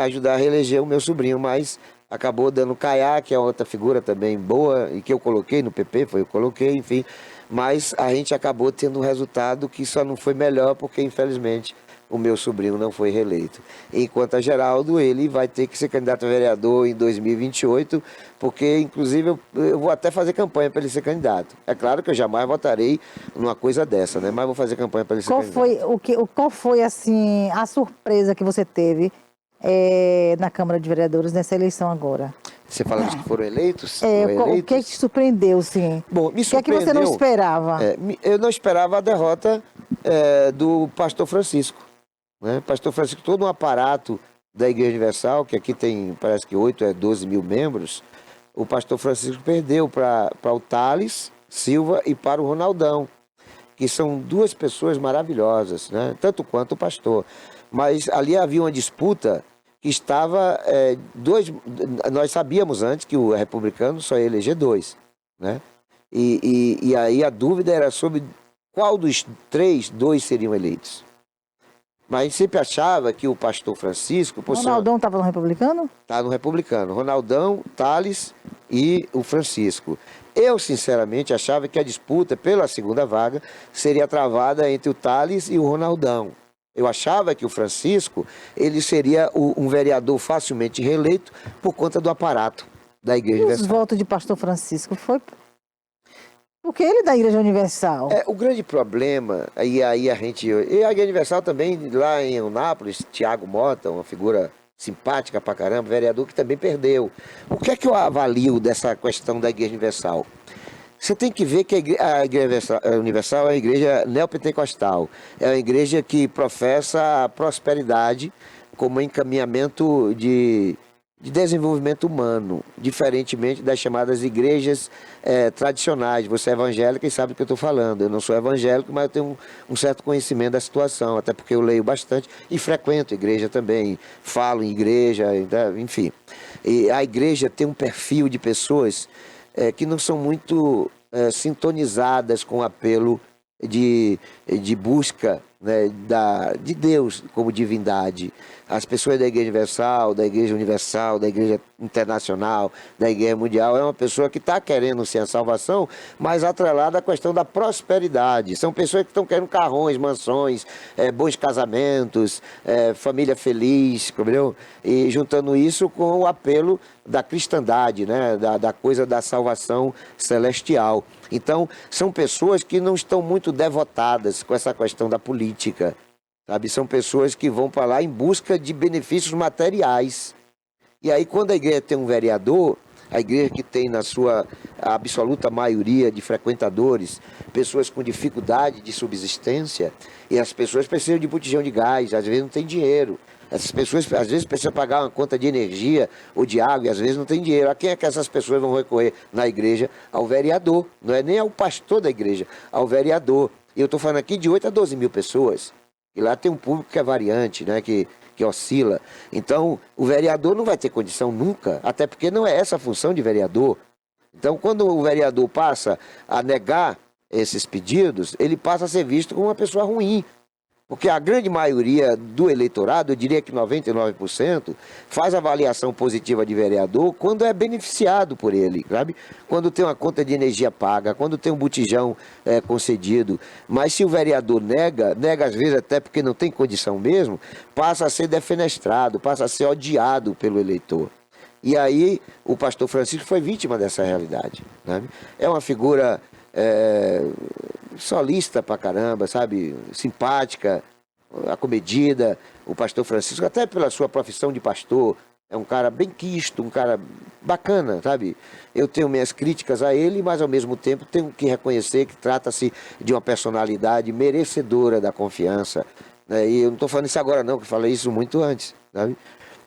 ajudar a reeleger o meu sobrinho, mas acabou dando Caiá, que é outra figura também boa, e que eu coloquei no PP, enfim, mas a gente acabou tendo um resultado que só não foi melhor porque, infelizmente, o meu sobrinho não foi reeleito. Enquanto a Geraldo, ele vai ter que ser candidato a vereador em 2028, porque, inclusive, eu vou até fazer campanha para ele ser candidato. É claro que eu jamais votarei numa coisa dessa, né? Mas vou fazer campanha para ele ser candidato. Qual foi, assim, a surpresa que você teve na Câmara de Vereadores nessa eleição agora? Você fala dos que foram eleitos? O que te surpreendeu, sim? Bom, me surpreendeu. O que é que você não esperava? Eu não esperava a derrota do pastor Francisco. Né? Pastor Francisco, todo um aparato da Igreja Universal, que aqui tem, parece que 12 mil membros, o pastor Francisco perdeu para o Thales Silva e para o Ronaldão, que são 2 pessoas maravilhosas, né? Tanto quanto o pastor. Mas ali havia uma disputa que estava... nós sabíamos antes que o republicano só ia eleger 2, né? E aí a dúvida era sobre qual dos 3, 2 seriam eleitos. Mas sempre achava que o pastor Francisco... Ronaldão estava no republicano? Está no republicano. Ronaldão, Thales e o Francisco. Eu, sinceramente, achava que a disputa pela segunda vaga seria travada entre o Thales e o Ronaldão. Eu achava que o Francisco ele seria um vereador facilmente reeleito por conta do aparato da Igreja Universal. Os votos de pastor Francisco foi... Porque ele é da Igreja Universal. O grande problema, e aí a Igreja Universal também, lá em Eunápolis, Tiago Mota, uma figura simpática pra caramba, vereador que também perdeu. O que é que eu avalio dessa questão da Igreja Universal? Você tem que ver que a Igreja Universal é uma igreja neopentecostal, é uma igreja que professa a prosperidade como encaminhamento de desenvolvimento humano, diferentemente das chamadas igrejas tradicionais. Você é evangélico e sabe do que eu estou falando. Eu não sou evangélico, mas eu tenho um certo conhecimento da situação, até porque eu leio bastante e frequento igreja também, falo em igreja, enfim. E a igreja tem um perfil de pessoas que não são muito sintonizadas com o apelo de busca, né, de Deus como divindade. As pessoas da Igreja Universal, da Igreja Internacional, da Igreja Mundial, é uma pessoa que está querendo sim a salvação, mas atrelada à questão da prosperidade. São pessoas que estão querendo carrões, mansões, bons casamentos, família feliz, entendeu? E juntando isso com o apelo da cristandade, né, da coisa da salvação celestial. Então, são pessoas que não estão muito devotadas com essa questão da política, sabe? São pessoas que vão para lá em busca de benefícios materiais. E aí, quando a igreja tem um vereador, a igreja que tem na sua absoluta maioria de frequentadores, pessoas com dificuldade de subsistência, e as pessoas precisam de botijão de gás, às vezes não tem dinheiro. Essas pessoas, às vezes, precisam pagar uma conta de energia ou de água e, às vezes, não tem dinheiro. A quem é que essas pessoas vão recorrer na igreja? Ao vereador. Não é nem ao pastor da igreja, ao vereador. E eu estou falando aqui de 8 a 12 mil pessoas. E lá tem um público que é variante, né? Que oscila. Então, o vereador não vai ter condição nunca, até porque não é essa a função de vereador. Então, quando o vereador passa a negar esses pedidos, ele passa a ser visto como uma pessoa ruim. Porque a grande maioria do eleitorado, eu diria que 99%, faz avaliação positiva de vereador quando é beneficiado por ele, sabe? Quando tem uma conta de energia paga, quando tem um botijão concedido. Mas se o vereador nega às vezes até porque não tem condição mesmo, passa a ser defenestrado, passa a ser odiado pelo eleitor. E aí o pastor Francisco foi vítima dessa realidade, sabe? É uma figura solista pra caramba, sabe? Simpática, acomedida. O pastor Francisco, até pela sua profissão de pastor, é um cara bem quisto, um cara bacana, sabe? Eu tenho minhas críticas a ele, mas ao mesmo tempo tenho que reconhecer que trata-se de uma personalidade merecedora da confiança, né? E eu não estou falando isso agora não, que falei isso muito antes, sabe?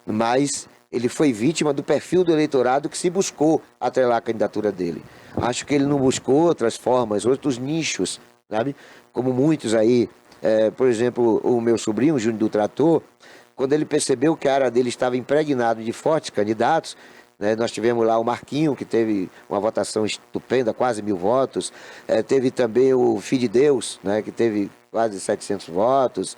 Mas ele foi vítima do perfil do eleitorado que se buscou atrelar a candidatura dele. Acho que ele não buscou outras formas, outros nichos, sabe? Como muitos aí, por exemplo, o meu sobrinho, o Júnior do Trator, quando ele percebeu que a área dele estava impregnado de fortes candidatos, né? Nós tivemos lá o Marquinho, que teve uma votação estupenda, quase 1000 votos, teve também o Filho de Deus, né? Que teve quase 700 votos,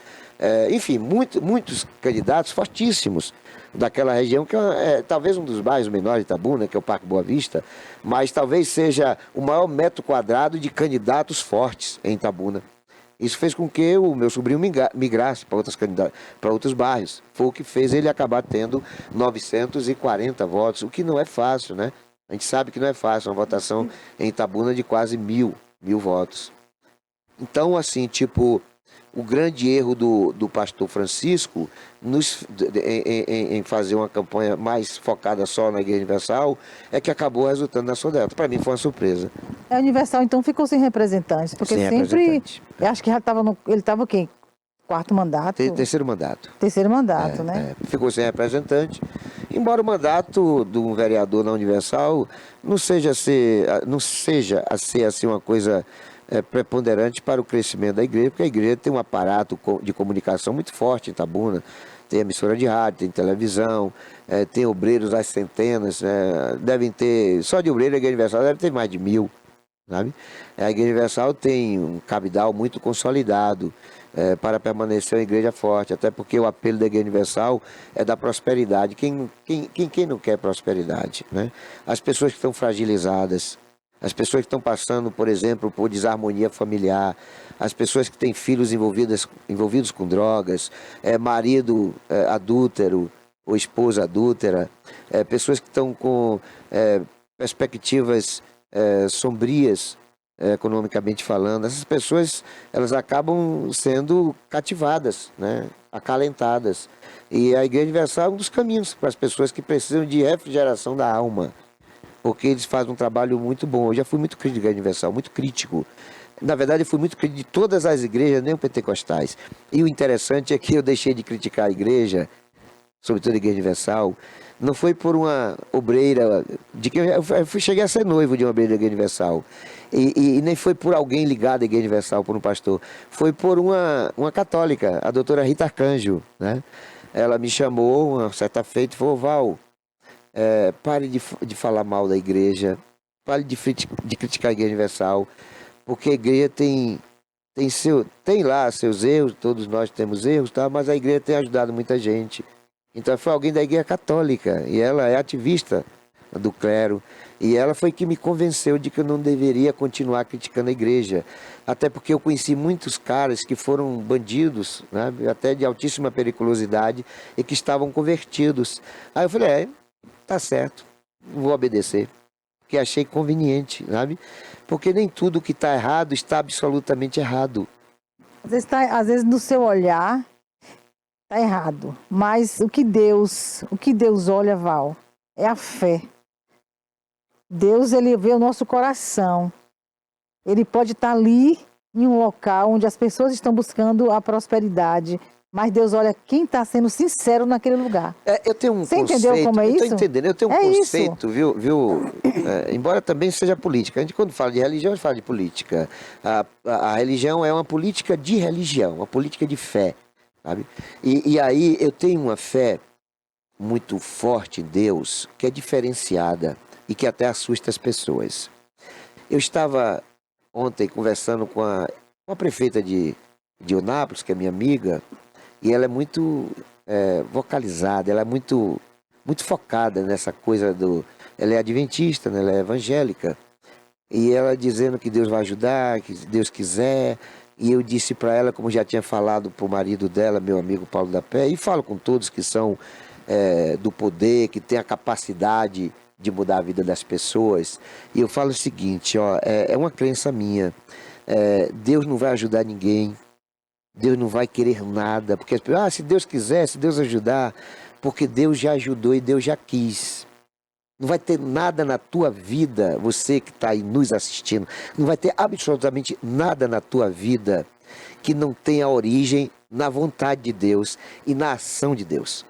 enfim, muitos candidatos fortíssimos daquela região, que é talvez um dos bairros menores de Itabuna, que é o Parque Boa Vista, mas talvez seja o maior metro quadrado de candidatos fortes em Itabuna. Isso fez com que o meu sobrinho migrasse para outros bairros. Foi o que fez ele acabar tendo 940 votos, o que não é fácil, né? A gente sabe que não é fácil, uma votação em Itabuna de quase 1000 votos. Então, assim, tipo, o grande erro do pastor Francisco em fazer uma campanha mais focada só na Igreja Universal é que acabou resultando na sua derrota. Para mim foi uma surpresa. A Universal, então, ficou sem representantes, porque Sem sempre... representante. Eu acho que já estava ele estava o quê? Quarto mandato? Terceiro mandato. Terceiro mandato, né? Ficou sem representante. Embora o mandato de um vereador na Universal não seja a ser assim, uma coisa preponderante para o crescimento da igreja, porque a igreja tem um aparato de comunicação muito forte em Itabuna. Tem emissora de rádio, tem televisão, tem obreiros às centenas, devem ter, só de obreiro a Igreja Universal deve ter mais de 1000, sabe? A Igreja Universal tem um cabidal muito consolidado para permanecer uma igreja forte, até porque o apelo da Igreja Universal é da prosperidade. Quem não quer prosperidade, né? As pessoas que estão fragilizadas, as pessoas que estão passando, por exemplo, por desarmonia familiar, as pessoas que têm filhos envolvidos com drogas, marido adúltero ou esposa adúltera, pessoas que estão com perspectivas sombrias, economicamente falando. Essas pessoas, elas acabam sendo cativadas, né? Acalentadas. E a Igreja Universal é um dos caminhos para as pessoas que precisam de refrigeração da alma, porque eles fazem um trabalho muito bom. Eu já fui muito crítico da Igreja Universal, muito crítico. Na verdade, eu fui muito crítico de todas as igrejas, nem pentecostais. E o interessante é que eu deixei de criticar a igreja sobre toda a Igreja Universal, não foi por uma obreira, de que cheguei a ser noivo de uma obreira da Igreja Universal, e nem foi por alguém ligado à Igreja Universal, por um pastor, foi por uma católica, a doutora Rita Arcanjo, né? Ela me chamou uma certa feita e falou: Val, pare de falar mal da igreja, pare de criticar a Igreja Universal, porque a igreja tem lá seus erros, todos nós temos erros, tá? Mas a igreja tem ajudado muita gente. Então foi alguém da Igreja Católica, e ela é ativista do clero, e ela foi que me convenceu de que eu não deveria continuar criticando a igreja, até porque eu conheci muitos caras que foram bandidos, né? Até de altíssima periculosidade, e que estavam convertidos. Aí eu falei: tá certo, vou obedecer, porque achei conveniente, sabe? Porque nem tudo que está errado está absolutamente errado. Às vezes no seu olhar está errado, mas o que Deus olha, Val, é a fé. Deus, ele vê o nosso coração. Ele pode estar ali em um local onde as pessoas estão buscando a prosperidade, mas Deus olha quem está sendo sincero naquele lugar. Eu tenho um Você conceito, entendeu como é isso? Eu estou entendendo, eu tenho um conceito, isso. viu? Embora também seja política. A gente, quando fala de religião, a gente fala de política. A religião é uma política de religião, uma política de fé, sabe? E aí eu tenho uma fé muito forte em Deus, que é diferenciada e que até assusta as pessoas. Eu estava ontem conversando com a prefeita de Eunápolis, que é minha amiga, e ela é muito vocalizada, ela é muito focada nessa coisa Ela é adventista, né? Ela é evangélica, e ela dizendo que Deus vai ajudar, que se Deus quiser. E eu disse para ela, como já tinha falado para o marido dela, meu amigo Paulo da Pé, e falo com todos que são do poder, que têm a capacidade de mudar a vida das pessoas, e eu falo o seguinte, é uma crença minha, Deus não vai ajudar ninguém, Deus não vai querer nada, porque as pessoas, se Deus quiser, se Deus ajudar, porque Deus já ajudou e Deus já quis. Não vai ter nada na tua vida, você que está aí nos assistindo, não vai ter absolutamente nada na tua vida que não tenha origem na vontade de Deus e na ação de Deus.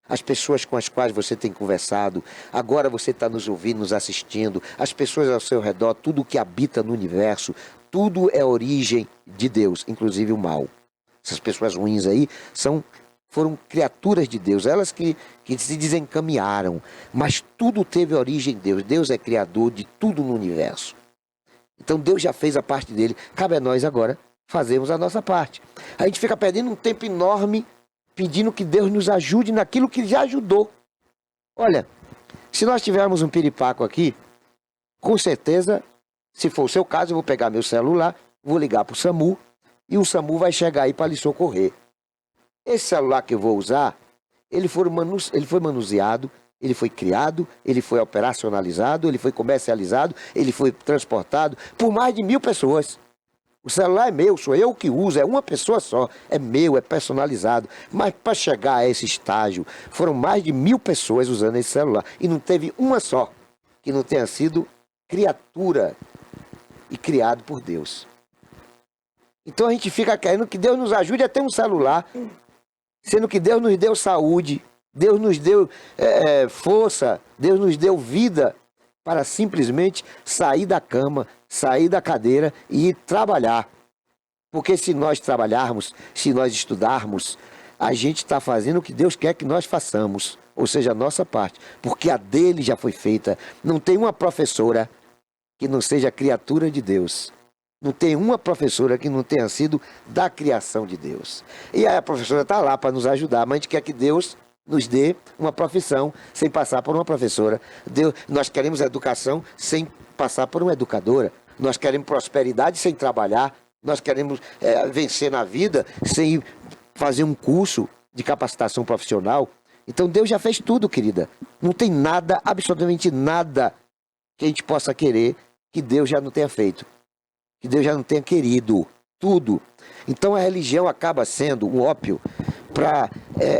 As pessoas com as quais você tem conversado, agora você está nos ouvindo, nos assistindo, as pessoas ao seu redor, tudo o que habita no universo, tudo é origem de Deus, inclusive o mal. Essas pessoas ruins aí foram criaturas de Deus, elas que se desencaminharam, mas tudo teve origem em Deus. Deus é criador de tudo no universo. Então Deus já fez a parte dele, cabe a nós agora fazermos a nossa parte. A gente fica perdendo um tempo enorme pedindo que Deus nos ajude naquilo que já ajudou. Olha, se nós tivermos um piripaco aqui, com certeza, se for o seu caso, eu vou pegar meu celular, vou ligar para o SAMU, e o SAMU vai chegar aí para lhe socorrer. Esse celular que eu vou usar, ele foi manuseado, ele foi criado, ele foi operacionalizado, ele foi comercializado, ele foi transportado por mais de 1000 pessoas. O celular é meu, sou eu que uso, é uma pessoa só, é meu, é personalizado. Mas para chegar a esse estágio, foram mais de 1000 pessoas usando esse celular. E não teve uma só que não tenha sido criatura e criado por Deus. Então a gente fica querendo que Deus nos ajude a ter um celular, sendo que Deus nos deu saúde, Deus nos deu força, Deus nos deu vida para simplesmente sair da cama, sair da cadeira e ir trabalhar. Porque se nós trabalharmos, se nós estudarmos, a gente está fazendo o que Deus quer que nós façamos, ou seja, a nossa parte, porque a dele já foi feita. Não tem uma professora que não seja criatura de Deus. Não tem uma professora que não tenha sido da criação de Deus. E aí a professora está lá para nos ajudar, mas a gente quer que Deus nos dê uma profissão sem passar por uma professora. Nós queremos educação sem passar por uma educadora. Nós queremos prosperidade sem trabalhar. Nós queremos vencer na vida sem fazer um curso de capacitação profissional. Então Deus já fez tudo, querida. Não tem nada, absolutamente nada, que a gente possa querer que Deus já não tenha feito, que Deus já não tenha querido. Tudo. Então a religião acaba sendo um ópio para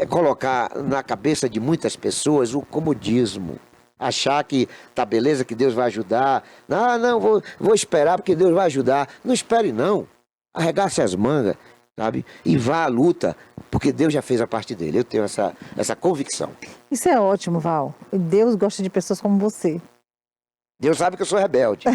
colocar na cabeça de muitas pessoas o comodismo. Achar que tá beleza, que Deus vai ajudar. Não, vou esperar porque Deus vai ajudar. Não espere não. Arregace as mangas sabe? E vá à luta, porque Deus já fez a parte dele. Eu tenho essa convicção. Isso é ótimo, Val. Deus gosta de pessoas como você. Deus sabe que eu sou rebelde.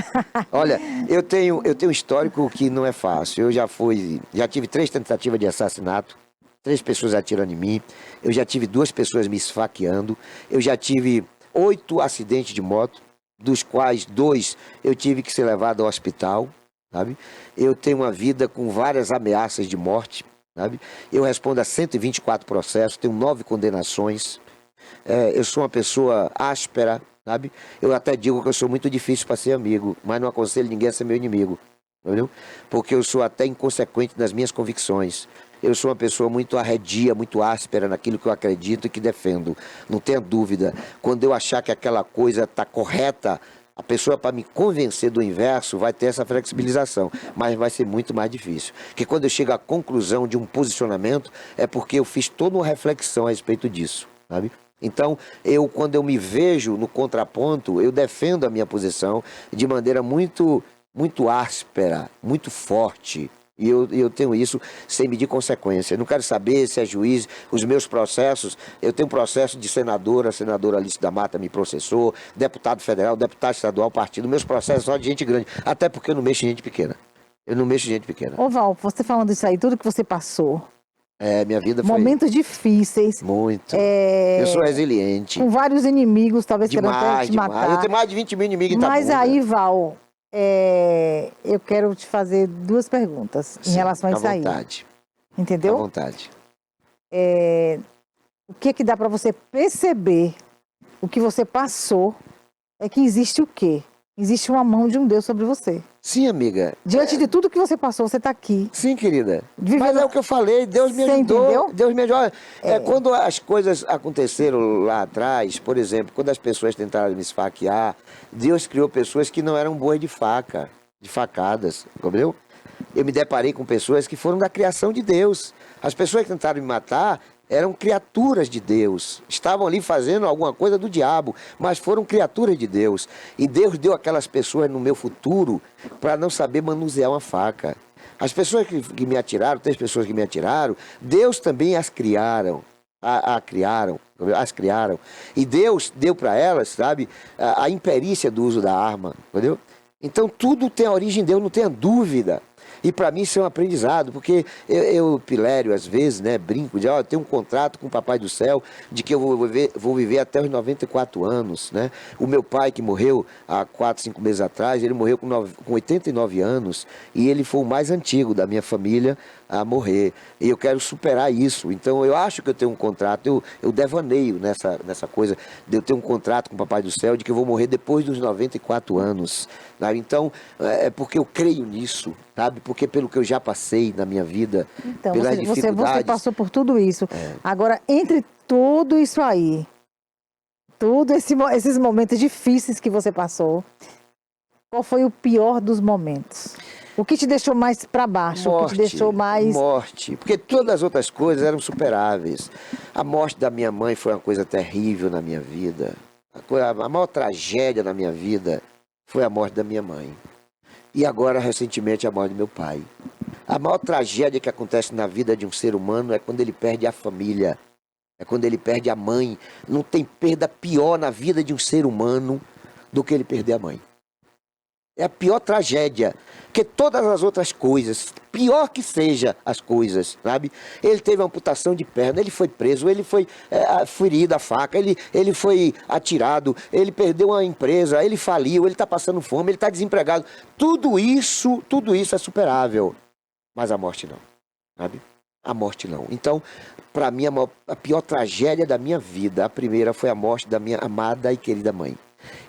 Olha, eu tenho um histórico que não é fácil. Eu já tive 3 tentativas de assassinato, 3 pessoas atirando em mim. Eu já tive 2 pessoas me esfaqueando. Eu já tive 8 acidentes de moto, dos quais 2 eu tive que ser levado ao hospital, sabe? Eu tenho uma vida com várias ameaças de morte, sabe? Eu respondo a 124 processos, tenho 9 condenações. Eu sou uma pessoa áspera, sabe? Eu até digo que eu sou muito difícil para ser amigo, mas não aconselho ninguém a ser meu inimigo, entendeu? Porque eu sou até inconsequente nas minhas convicções. Eu sou uma pessoa muito arredia, muito áspera naquilo que eu acredito e que defendo. Não tenha dúvida. Quando eu achar que aquela coisa está correta, a pessoa, para me convencer do inverso, vai ter essa flexibilização, mas vai ser muito mais difícil. Porque quando eu chego à conclusão de um posicionamento, é porque eu fiz toda uma reflexão a respeito disso, sabe? Então, quando eu me vejo no contraponto, eu defendo a minha posição de maneira muito, muito áspera, muito forte. E eu tenho isso sem medir consequência. Eu não quero saber se é juiz, os meus processos. Eu tenho processo de senadora, a senadora Alice da Mata me processou, deputado federal, deputado estadual, partido. Meus processos são de gente grande, até porque eu não mexo em gente pequena. Eu não mexo em gente pequena. Ô Val, você falando isso aí, tudo que você passou, Minha vida foi momentos difíceis, muito. Eu sou resiliente. com vários inimigos, talvez querendo até te Demais. matar. Eu tenho mais de 20 mil inimigos em Mas Itabuna. aí, Val, eu quero te fazer 2 perguntas em relação a isso aí. À vontade. Entendeu? À vontade. O que dá para você perceber o que você passou é que existe o quê? Existe uma mão de um Deus sobre você. Sim, amiga. Diante de tudo que você passou, você está aqui. Sim, querida. Vivendo... Mas é o que eu falei, Deus me Você ajudou. entendeu? Deus me ajudou. Quando as coisas aconteceram lá atrás, por exemplo, quando as pessoas tentaram me esfaquear, Deus criou pessoas que não eram boas de faca, de facadas, entendeu? Eu me deparei com pessoas que foram da criação de Deus. As pessoas que tentaram me matar eram criaturas de Deus. Estavam ali fazendo alguma coisa do diabo, mas foram criaturas de Deus. E Deus deu aquelas pessoas no meu futuro para não saber manusear uma faca. As pessoas que me atiraram, 3 pessoas que me atiraram, Deus também as criaram. As criaram. E Deus deu para elas, sabe, a imperícia do uso da arma, entendeu? Então tudo tem a origem de Deus, não tenha dúvida. E para mim isso é um aprendizado, porque eu Pilério, às vezes, né, brinco, eu tenho um contrato com o Papai do Céu de que eu vou viver até os 94 anos, né? O meu pai, que morreu há 4, 5 meses atrás, ele morreu com 89 anos e ele foi o mais antigo da minha família a morrer. E eu quero superar isso. Então eu acho que eu tenho um contrato, eu devaneio nessa coisa de eu ter um contrato com o Papai do Céu de que eu vou morrer depois dos 94 anos. Sabe? Então, é porque eu creio nisso, sabe? Porque pelo que eu já passei na minha vida, Então, pelas dificuldades... você passou por tudo isso. Agora, entre tudo isso aí, esses momentos difíceis que você passou, qual foi o pior dos momentos? O que te deixou mais para baixo? O que te deixou mais... Morte. Porque todas as outras coisas eram superáveis. A morte da minha mãe foi uma coisa terrível na minha vida. A maior tragédia na minha vida foi a morte da minha mãe. E agora, recentemente, a morte do meu pai. A maior tragédia que acontece na vida de um ser humano é quando ele perde a família. É quando ele perde a mãe. Não tem perda pior na vida de um ser humano do que ele perder a mãe. É a pior tragédia, que todas as outras coisas, pior que seja as coisas, sabe? Ele teve amputação de perna, ele foi preso, ele foi ferido a faca, ele foi atirado, ele perdeu uma empresa, ele faliu, ele está passando fome, ele está desempregado. Tudo isso é superável, mas a morte não, sabe? A morte não. Então, para mim, a pior tragédia da minha vida, a primeira foi a morte da minha amada e querida mãe.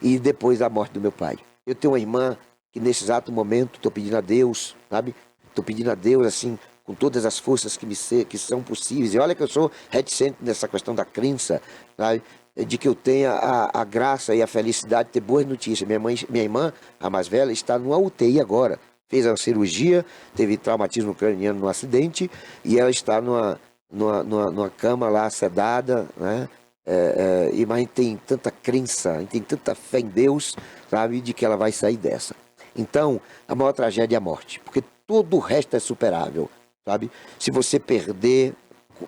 E depois a morte do meu pai. Eu tenho uma irmã que nesse exato momento estou pedindo a Deus, sabe? Estou pedindo a Deus, assim, com todas as forças que são possíveis. E olha que eu sou reticente nessa questão da crença, sabe? De que eu tenha a graça e a felicidade de ter boas notícias. Minha irmã, a mais velha, está numa UTI agora. Fez a cirurgia, teve traumatismo craniano no acidente e ela está numa cama lá sedada, né? Mas a gente tem tanta crença, a gente tem tanta fé em Deus, sabe, de que ela vai sair dessa. Então, a maior tragédia é a morte, porque todo o resto é superável, sabe? Se você perder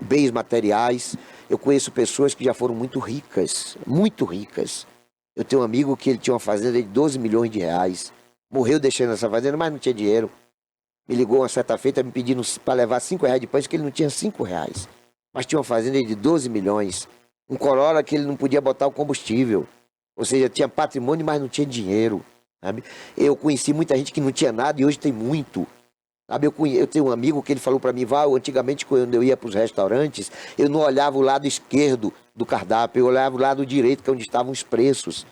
bens materiais, eu conheço pessoas que já foram muito ricas, muito ricas. Eu tenho um amigo que ele tinha uma fazenda de 12 milhões de reais, morreu deixando essa fazenda, mas não tinha dinheiro. Me ligou uma certa feita me pedindo para levar 5 reais de pães, que ele não tinha 5 reais. Mas tinha uma fazenda de 12 milhões, um Corolla que ele não podia botar o combustível. Ou seja, tinha patrimônio, mas não tinha dinheiro, sabe? Eu conheci muita gente que não tinha nada e hoje tem muito. Sabe, eu tenho um amigo que ele falou para mim, Val, antigamente quando eu ia para os restaurantes, eu não olhava o lado esquerdo do cardápio, eu olhava o lado direito, que é onde estavam os preços.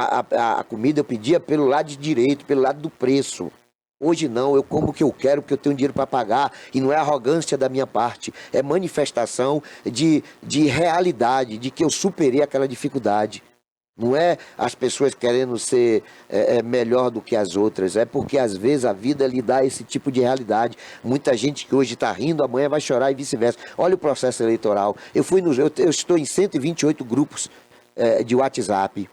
A comida eu pedia pelo lado direito, pelo lado do preço. Hoje não, eu como o que eu quero, porque eu tenho dinheiro para pagar, e não é arrogância da minha parte, é manifestação de realidade, de que eu superei aquela dificuldade. Não é as pessoas querendo ser melhor do que as outras, é porque às vezes a vida lhe dá esse tipo de realidade. Muita gente que hoje está rindo, amanhã vai chorar e vice-versa. Olha o processo eleitoral. Eu estou em 128 grupos de WhatsApp.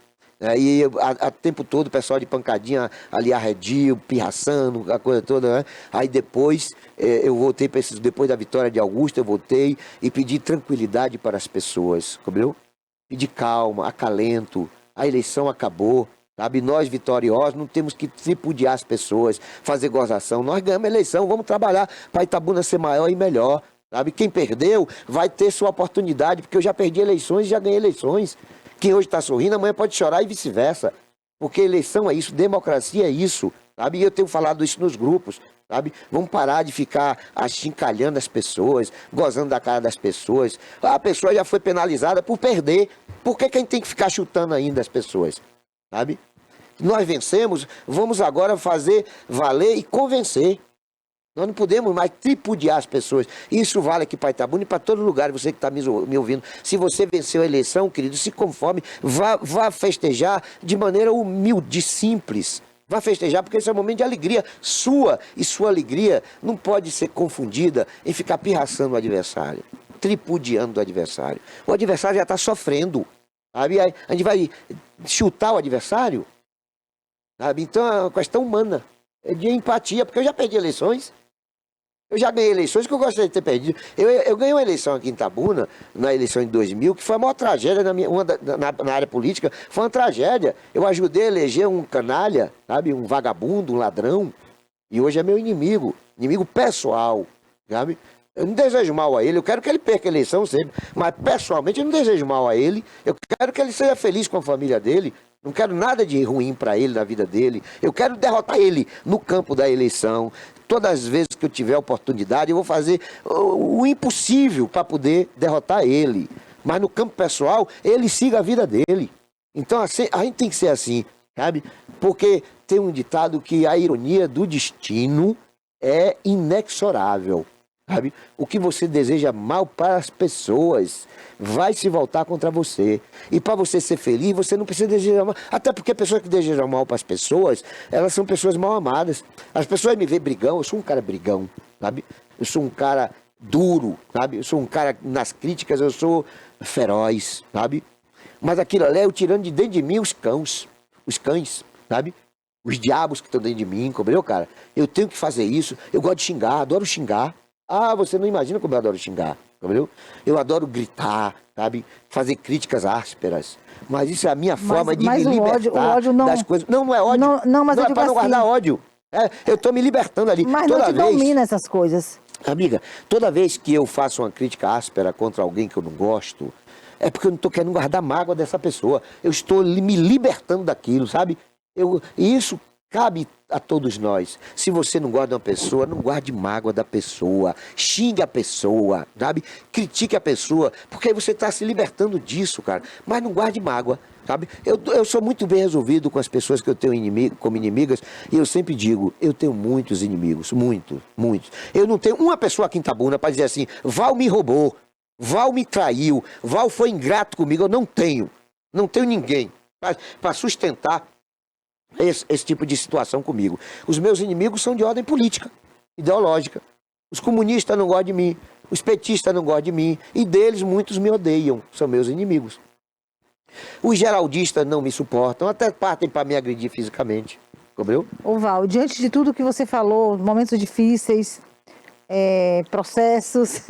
E a tempo todo o pessoal de pancadinha ali arredio, pirraçando, a coisa toda, né? Aí depois eu voltei para esses, depois da vitória de Augusto, eu voltei e pedi tranquilidade para as pessoas, entendeu? Pedi calma, acalento, a eleição acabou, sabe? Nós vitoriosos não temos que tripudiar as pessoas, fazer gozação. Nós ganhamos a eleição, vamos trabalhar para Itabuna ser maior e melhor, sabe? Quem perdeu vai ter sua oportunidade, porque eu já perdi eleições e já ganhei eleições. Quem hoje está sorrindo, amanhã pode chorar e vice-versa. Porque eleição é isso, democracia é isso, sabe? E eu tenho falado isso nos grupos, sabe? Vamos parar de ficar achincalhando as pessoas, gozando da cara das pessoas. A pessoa já foi penalizada por perder. Por que a gente tem que ficar chutando ainda as pessoas, sabe? Nós vencemos, vamos agora fazer valer e convencer. Nós não podemos mais tripudiar as pessoas. Isso vale aqui para Itabuna e para todo lugar, você que está me ouvindo. Se você venceu a eleição, querido, se conforme, vá festejar de maneira humilde, simples. Vá festejar, porque esse é um momento de alegria sua. E sua alegria não pode ser confundida em ficar pirraçando o adversário, tripudiando o adversário. O adversário já está sofrendo, sabe? A gente vai chutar o adversário, sabe? Então é uma questão humana, é de empatia, porque eu já perdi eleições. Eu já ganhei eleições que eu gostaria de ter perdido. Eu ganhei uma eleição aqui em Itabuna, na eleição de 2000, que foi a maior tragédia na área política. Foi uma tragédia. Eu ajudei a eleger um canalha, sabe? Um vagabundo, um ladrão. E hoje é meu inimigo pessoal, sabe? Eu não desejo mal a ele, eu quero que ele perca a eleição sempre. Mas pessoalmente eu não desejo mal a ele. Eu quero que ele seja feliz com a família dele. Não quero nada de ruim para ele na vida dele. Eu quero derrotar ele no campo da eleição. Todas as vezes que eu tiver oportunidade, eu vou fazer o impossível para poder derrotar ele. Mas no campo pessoal, ele siga a vida dele. Então assim, a gente tem que ser assim, sabe? Porque tem um ditado que a ironia do destino é inexorável. Sabe? O que você deseja mal para as pessoas vai se voltar contra você. E para você ser feliz, você não precisa desejar mal. Até porque pessoas que desejam mal para as pessoas, elas são pessoas mal amadas. As pessoas me veem brigão, eu sou um cara brigão, sabe? Eu sou um cara duro, sabe? Eu sou um cara, nas críticas, eu sou feroz, sabe? Mas aquilo ali é eu tirando de dentro de mim os cães, sabe? Os diabos que estão dentro de mim, entendeu, cara? Eu tenho que fazer isso. Eu gosto de xingar, adoro xingar. Ah, você não imagina como eu adoro xingar, entendeu? Eu adoro gritar, sabe? Fazer críticas ásperas. Mas isso é a minha forma de me libertar o ódio não, das coisas. Não é ódio. Não, mas não eu é para não guardar ódio. Eu estou me libertando ali. Mas não te domina essas coisas. Amiga, toda vez que eu faço uma crítica áspera contra alguém que eu não gosto, é porque eu não estou querendo guardar mágoa dessa pessoa. Eu estou me libertando daquilo, sabe? E isso cabe a todos nós. Se você não gosta de uma pessoa, não guarde mágoa da pessoa. Xingue a pessoa, sabe? Critique a pessoa, porque aí você está se libertando disso, cara. Mas não guarde mágoa, sabe? Eu sou muito bem resolvido com as pessoas que eu tenho como inimigas, e eu sempre digo, eu tenho muitos inimigos, muitos. Eu não tenho uma pessoa aqui em Itabuna para dizer assim, Val me roubou, Val me traiu, Val foi ingrato comigo. Eu não tenho ninguém para sustentar esse tipo de situação comigo. Os meus inimigos são de ordem política, ideológica. Os comunistas não gostam de mim, os petistas não gostam de mim, e deles muitos me odeiam, são meus inimigos. Os geraldistas não me suportam, até partem para me agredir fisicamente. Entendeu? Ô Val, diante de tudo que você falou, momentos difíceis, processos,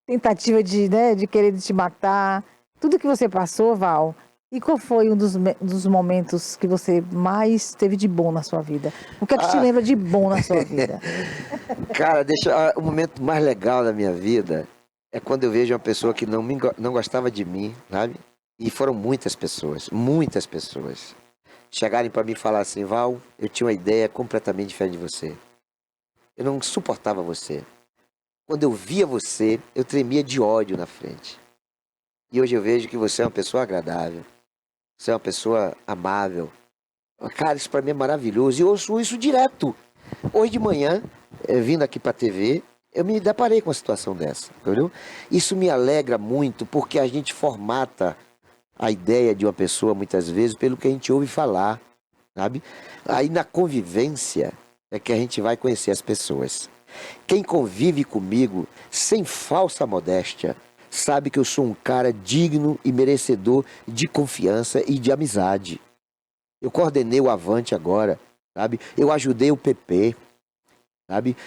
tentativa de, né, de querer te matar, tudo que você passou, Val. E qual foi um dos momentos que você mais teve de bom na sua vida? O que é que te Ah, lembra de bom na sua vida? cara, o momento mais legal da minha vida é quando eu vejo uma pessoa que não gostava de mim, sabe? E foram muitas pessoas, chegarem para mim e falar assim: Val, eu tinha uma ideia completamente diferente de você. Eu não suportava você. Quando eu via você, eu tremia de ódio na frente. E hoje eu vejo que você é uma pessoa agradável, você é uma pessoa amável. Cara, isso para mim é maravilhoso e eu ouço isso direto. Hoje de manhã, vindo aqui para a TV, eu me deparei com uma situação dessa, entendeu? Isso me alegra muito porque a gente formata a ideia de uma pessoa muitas vezes pelo que a gente ouve falar, sabe? Aí na convivência é que a gente vai conhecer as pessoas. Quem convive comigo sem falsa modéstia sabe que eu sou um cara digno e merecedor de confiança e de amizade. Eu coordenei o Avante agora, sabe? Eu ajudei o PP, sabe?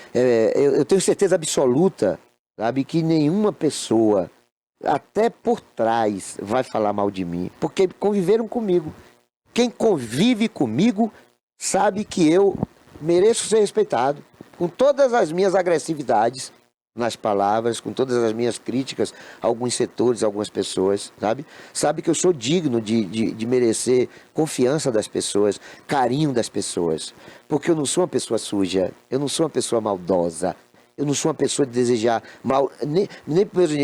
Eu tenho certeza absoluta, sabe, que nenhuma pessoa, até por trás, vai falar mal de mim, porque conviveram comigo. Quem convive comigo sabe que eu mereço ser respeitado, com todas as minhas agressividades nas palavras, com todas as minhas críticas a alguns setores, a algumas pessoas, sabe? Sabe que eu sou digno de merecer confiança das pessoas, carinho das pessoas, porque eu não sou uma pessoa suja, eu não sou uma pessoa maldosa, eu não sou uma pessoa de desejar mal,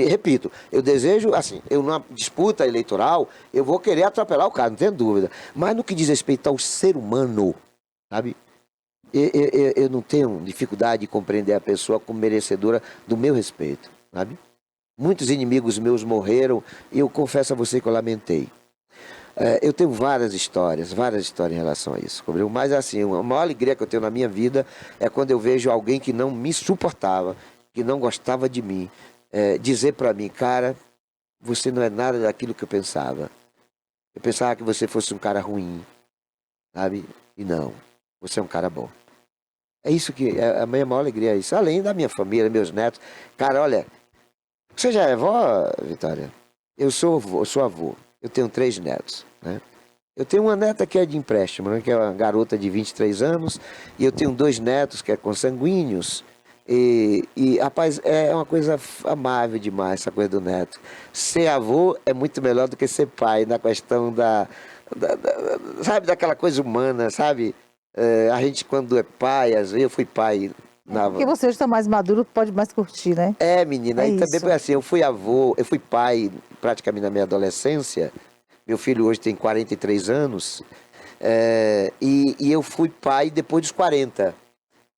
repito, eu desejo, assim, eu numa disputa eleitoral, eu vou querer atropelar o cara, não tenho dúvida, mas no que diz respeito ao ser humano, sabe? Eu não tenho dificuldade de compreender a pessoa como merecedora do meu respeito, sabe? Muitos inimigos meus morreram e eu confesso a você que eu lamentei. Eu tenho várias histórias em relação a isso, compreendeu? Mas assim, a maior alegria que eu tenho na minha vida é quando eu vejo alguém que não me suportava, que não gostava de mim, dizer para mim: cara, você não é nada daquilo que eu pensava. Eu pensava que você fosse um cara ruim, sabe? E não, você é um cara bom. É isso que é a minha maior alegria, é isso. Além da minha família, meus netos. Cara, olha, você já é avó, Vitória? Eu sou avô. Eu tenho 3 netos, né? Eu tenho uma neta que é de empréstimo, né? Que é uma garota de 23 anos. E eu tenho 2 netos que é consanguíneos. Rapaz, é uma coisa amável demais essa coisa do neto. Ser avô é muito melhor do que ser pai, na questão sabe, daquela coisa humana, sabe? A gente, quando é pai, às vezes eu fui pai. Porque você hoje está mais maduro, pode mais curtir, né? Menina, É aí também isso. foi assim, eu fui avô, eu fui pai praticamente na minha adolescência. Meu filho hoje tem 43 anos. E eu fui pai depois dos 40.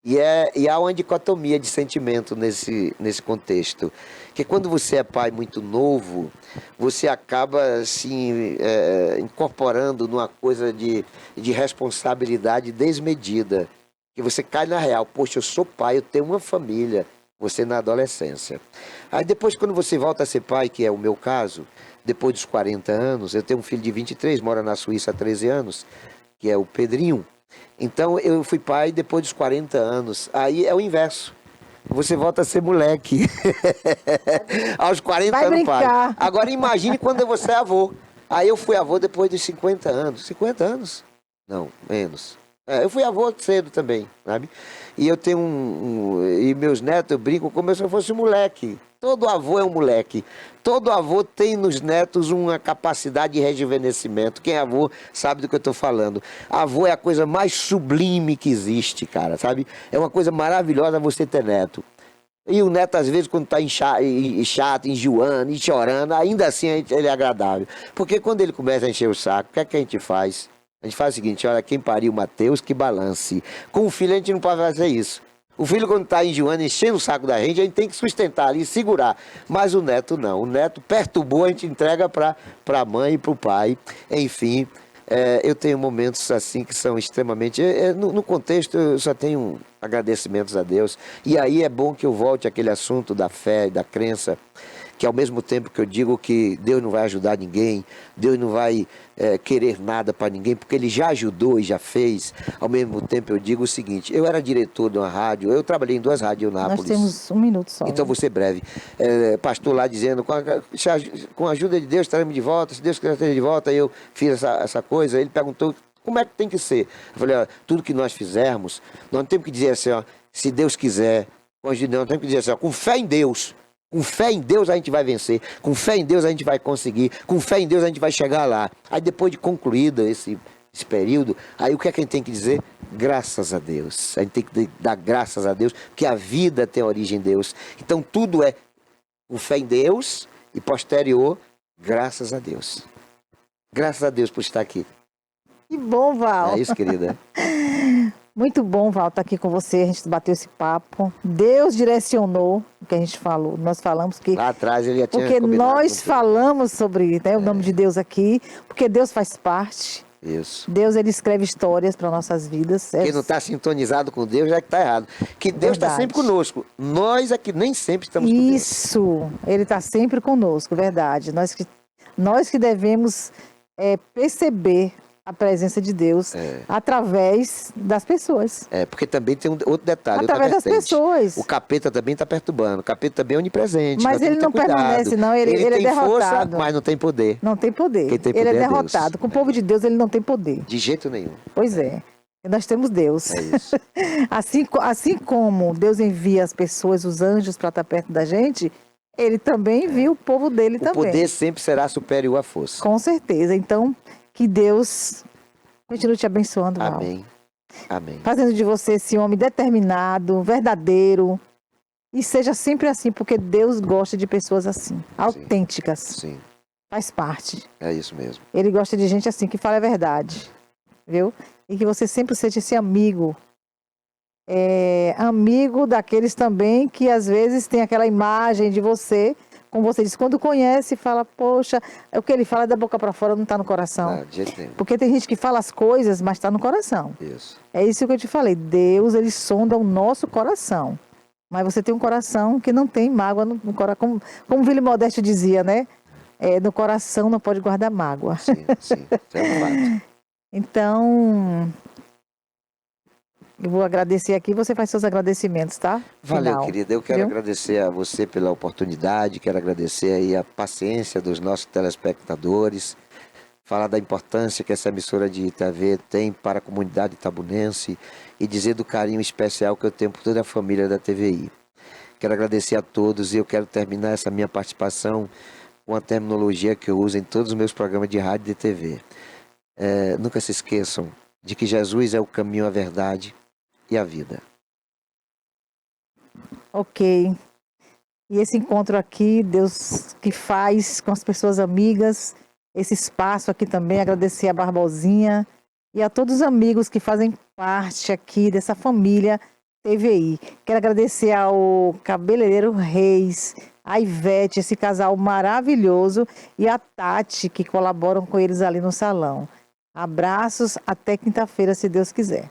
E há uma dicotomia de sentimento nesse contexto. Que quando você é pai muito novo, você acaba assim, incorporando numa coisa de responsabilidade desmedida. Que você cai na real: poxa, eu sou pai, eu tenho uma família. Você na adolescência. Aí depois, quando você volta a ser pai, que é o meu caso, depois dos 40 anos, eu tenho um filho de 23, mora na Suíça há 13 anos, que é o Pedrinho. Então eu fui pai depois dos 40 anos. Aí é o inverso. Você volta a ser moleque. Aos 40 Vai anos, pai. brincar. Agora imagine quando você é avô. Aí eu fui avô depois dos 50 anos. 50 anos? Não, menos. Eu fui avô cedo também, sabe? E eu tenho e meus netos, eu brinco como se eu fosse um moleque. Todo avô é um moleque. Todo avô tem nos netos uma capacidade de rejuvenescimento. Quem é avô sabe do que eu estou falando. Avô é a coisa mais sublime que existe, cara, sabe? É uma coisa maravilhosa você ter neto. E o neto, às vezes, quando está chato, enjoando e chorando, ainda assim ele é agradável. Porque quando ele começa a encher o saco, o que a gente faz? A gente faz o seguinte: olha, quem pariu Mateus, que balance. Com o filho a gente não pode fazer isso. O filho, quando está enjoando, enchendo o saco da gente, a gente tem que sustentar ali, segurar. Mas o neto não. O neto perturbou, a gente entrega para a mãe e para o pai. Enfim, eu tenho momentos assim que são extremamente... no contexto, eu só tenho agradecimentos a Deus. E aí é bom que eu volte àquele assunto da fé e da crença. que ao mesmo tempo que eu digo que Deus não vai ajudar ninguém, Deus não vai querer nada para ninguém, porque Ele já ajudou e já fez, ao mesmo tempo eu digo o seguinte, eu era diretor de uma rádio, eu trabalhei em 2 rádios Nápoles. Nós temos 1 minuto só. Então vou ser breve. Pastor lá dizendo, com a ajuda de Deus estaremos de volta, se Deus quiser ter de volta, eu fiz essa coisa. Ele perguntou, como é que tem que ser? Eu falei, ó, tudo que nós fizermos, nós não temos que dizer assim, ó, se Deus quiser, com a ajuda de Deus, nós temos que dizer assim, ó, com fé em Deus. Com fé em Deus a gente vai vencer, com fé em Deus a gente vai conseguir, com fé em Deus a gente vai chegar lá. Aí depois de concluído esse período, aí o que é que a gente tem que dizer? Graças a Deus. A gente tem que dar graças a Deus, porque a vida tem origem em Deus. Então tudo é com fé em Deus e posterior, graças a Deus. Graças a Deus por estar aqui. Que bom, Val. É isso, querida. Muito bom, Val, estar aqui com você. A gente bateu esse papo. Deus direcionou o que a gente falou. Nós falamos que... Lá atrás ele já tinha porque combinado nós com falamos sobre, né, o nome de Deus aqui, porque Deus faz parte. isso. Deus, ele escreve histórias para nossas vidas. Quem não está sintonizado com Deus já é que está errado. Que Deus está sempre conosco. Nós é que nem sempre estamos com Deus. Isso, ele está sempre conosco, verdade. Nós que devemos perceber a presença de Deus através das pessoas. Porque também tem outro detalhe. Através das pessoas. O capeta também está perturbando. O capeta também é onipresente. Mas ele não permanece, não. Ele é tem derrotado. Força, mas não tem poder. Não tem poder. Quem tem poder ele é é derrotado. Deus. Com o povo de Deus, ele não tem poder. De jeito nenhum. Pois é. E nós temos Deus. É isso. Assim como Deus envia as pessoas, os anjos, para estar perto da gente, ele também envia o povo dele também. O poder sempre será superior à força. Com certeza. Então, que Deus continue te abençoando, Val. Amém. Amém. Fazendo de você esse homem determinado, verdadeiro. E seja sempre assim, porque Deus gosta de pessoas assim, autênticas. Sim. Faz parte. É isso mesmo. Ele gosta de gente assim, que fala a verdade. Viu? E que você sempre seja esse amigo. Amigo daqueles também que às vezes tem aquela imagem de você, como você disse, quando conhece, fala, poxa, o que ele fala é da boca para fora, não está no coração. Não, de jeito nenhum. Porque tem gente que fala as coisas, mas está no coração. Isso. É isso que eu te falei. Deus, ele sonda o nosso coração. Mas você tem um coração que não tem mágoa no coração. Como Vili Modesto dizia, né? No coração não pode guardar mágoa. Sim. Isso é um fato. Então, eu vou agradecer aqui. Você faz seus agradecimentos, tá? Valeu, Final. querida. Eu quero agradecer a você pela oportunidade. Quero agradecer aí a paciência dos nossos telespectadores. Falar da importância que essa emissora de TV tem para a comunidade itabunense e dizer do carinho especial que eu tenho por toda a família da TVI. Quero agradecer a todos e eu quero terminar essa minha participação com a terminologia que eu uso em todos os meus programas de rádio e de TV. Nunca se esqueçam de que Jesus é o caminho, a verdade e a vida. Ok. E esse encontro aqui, Deus que faz com as pessoas amigas, esse espaço aqui também, agradecer a Barbosinha e a todos os amigos que fazem parte aqui dessa família TVI. Quero agradecer ao cabeleireiro Reis, a Ivete, esse casal maravilhoso, e a Tati, que colaboram com eles ali no salão. Abraços, até quinta-feira, se Deus quiser.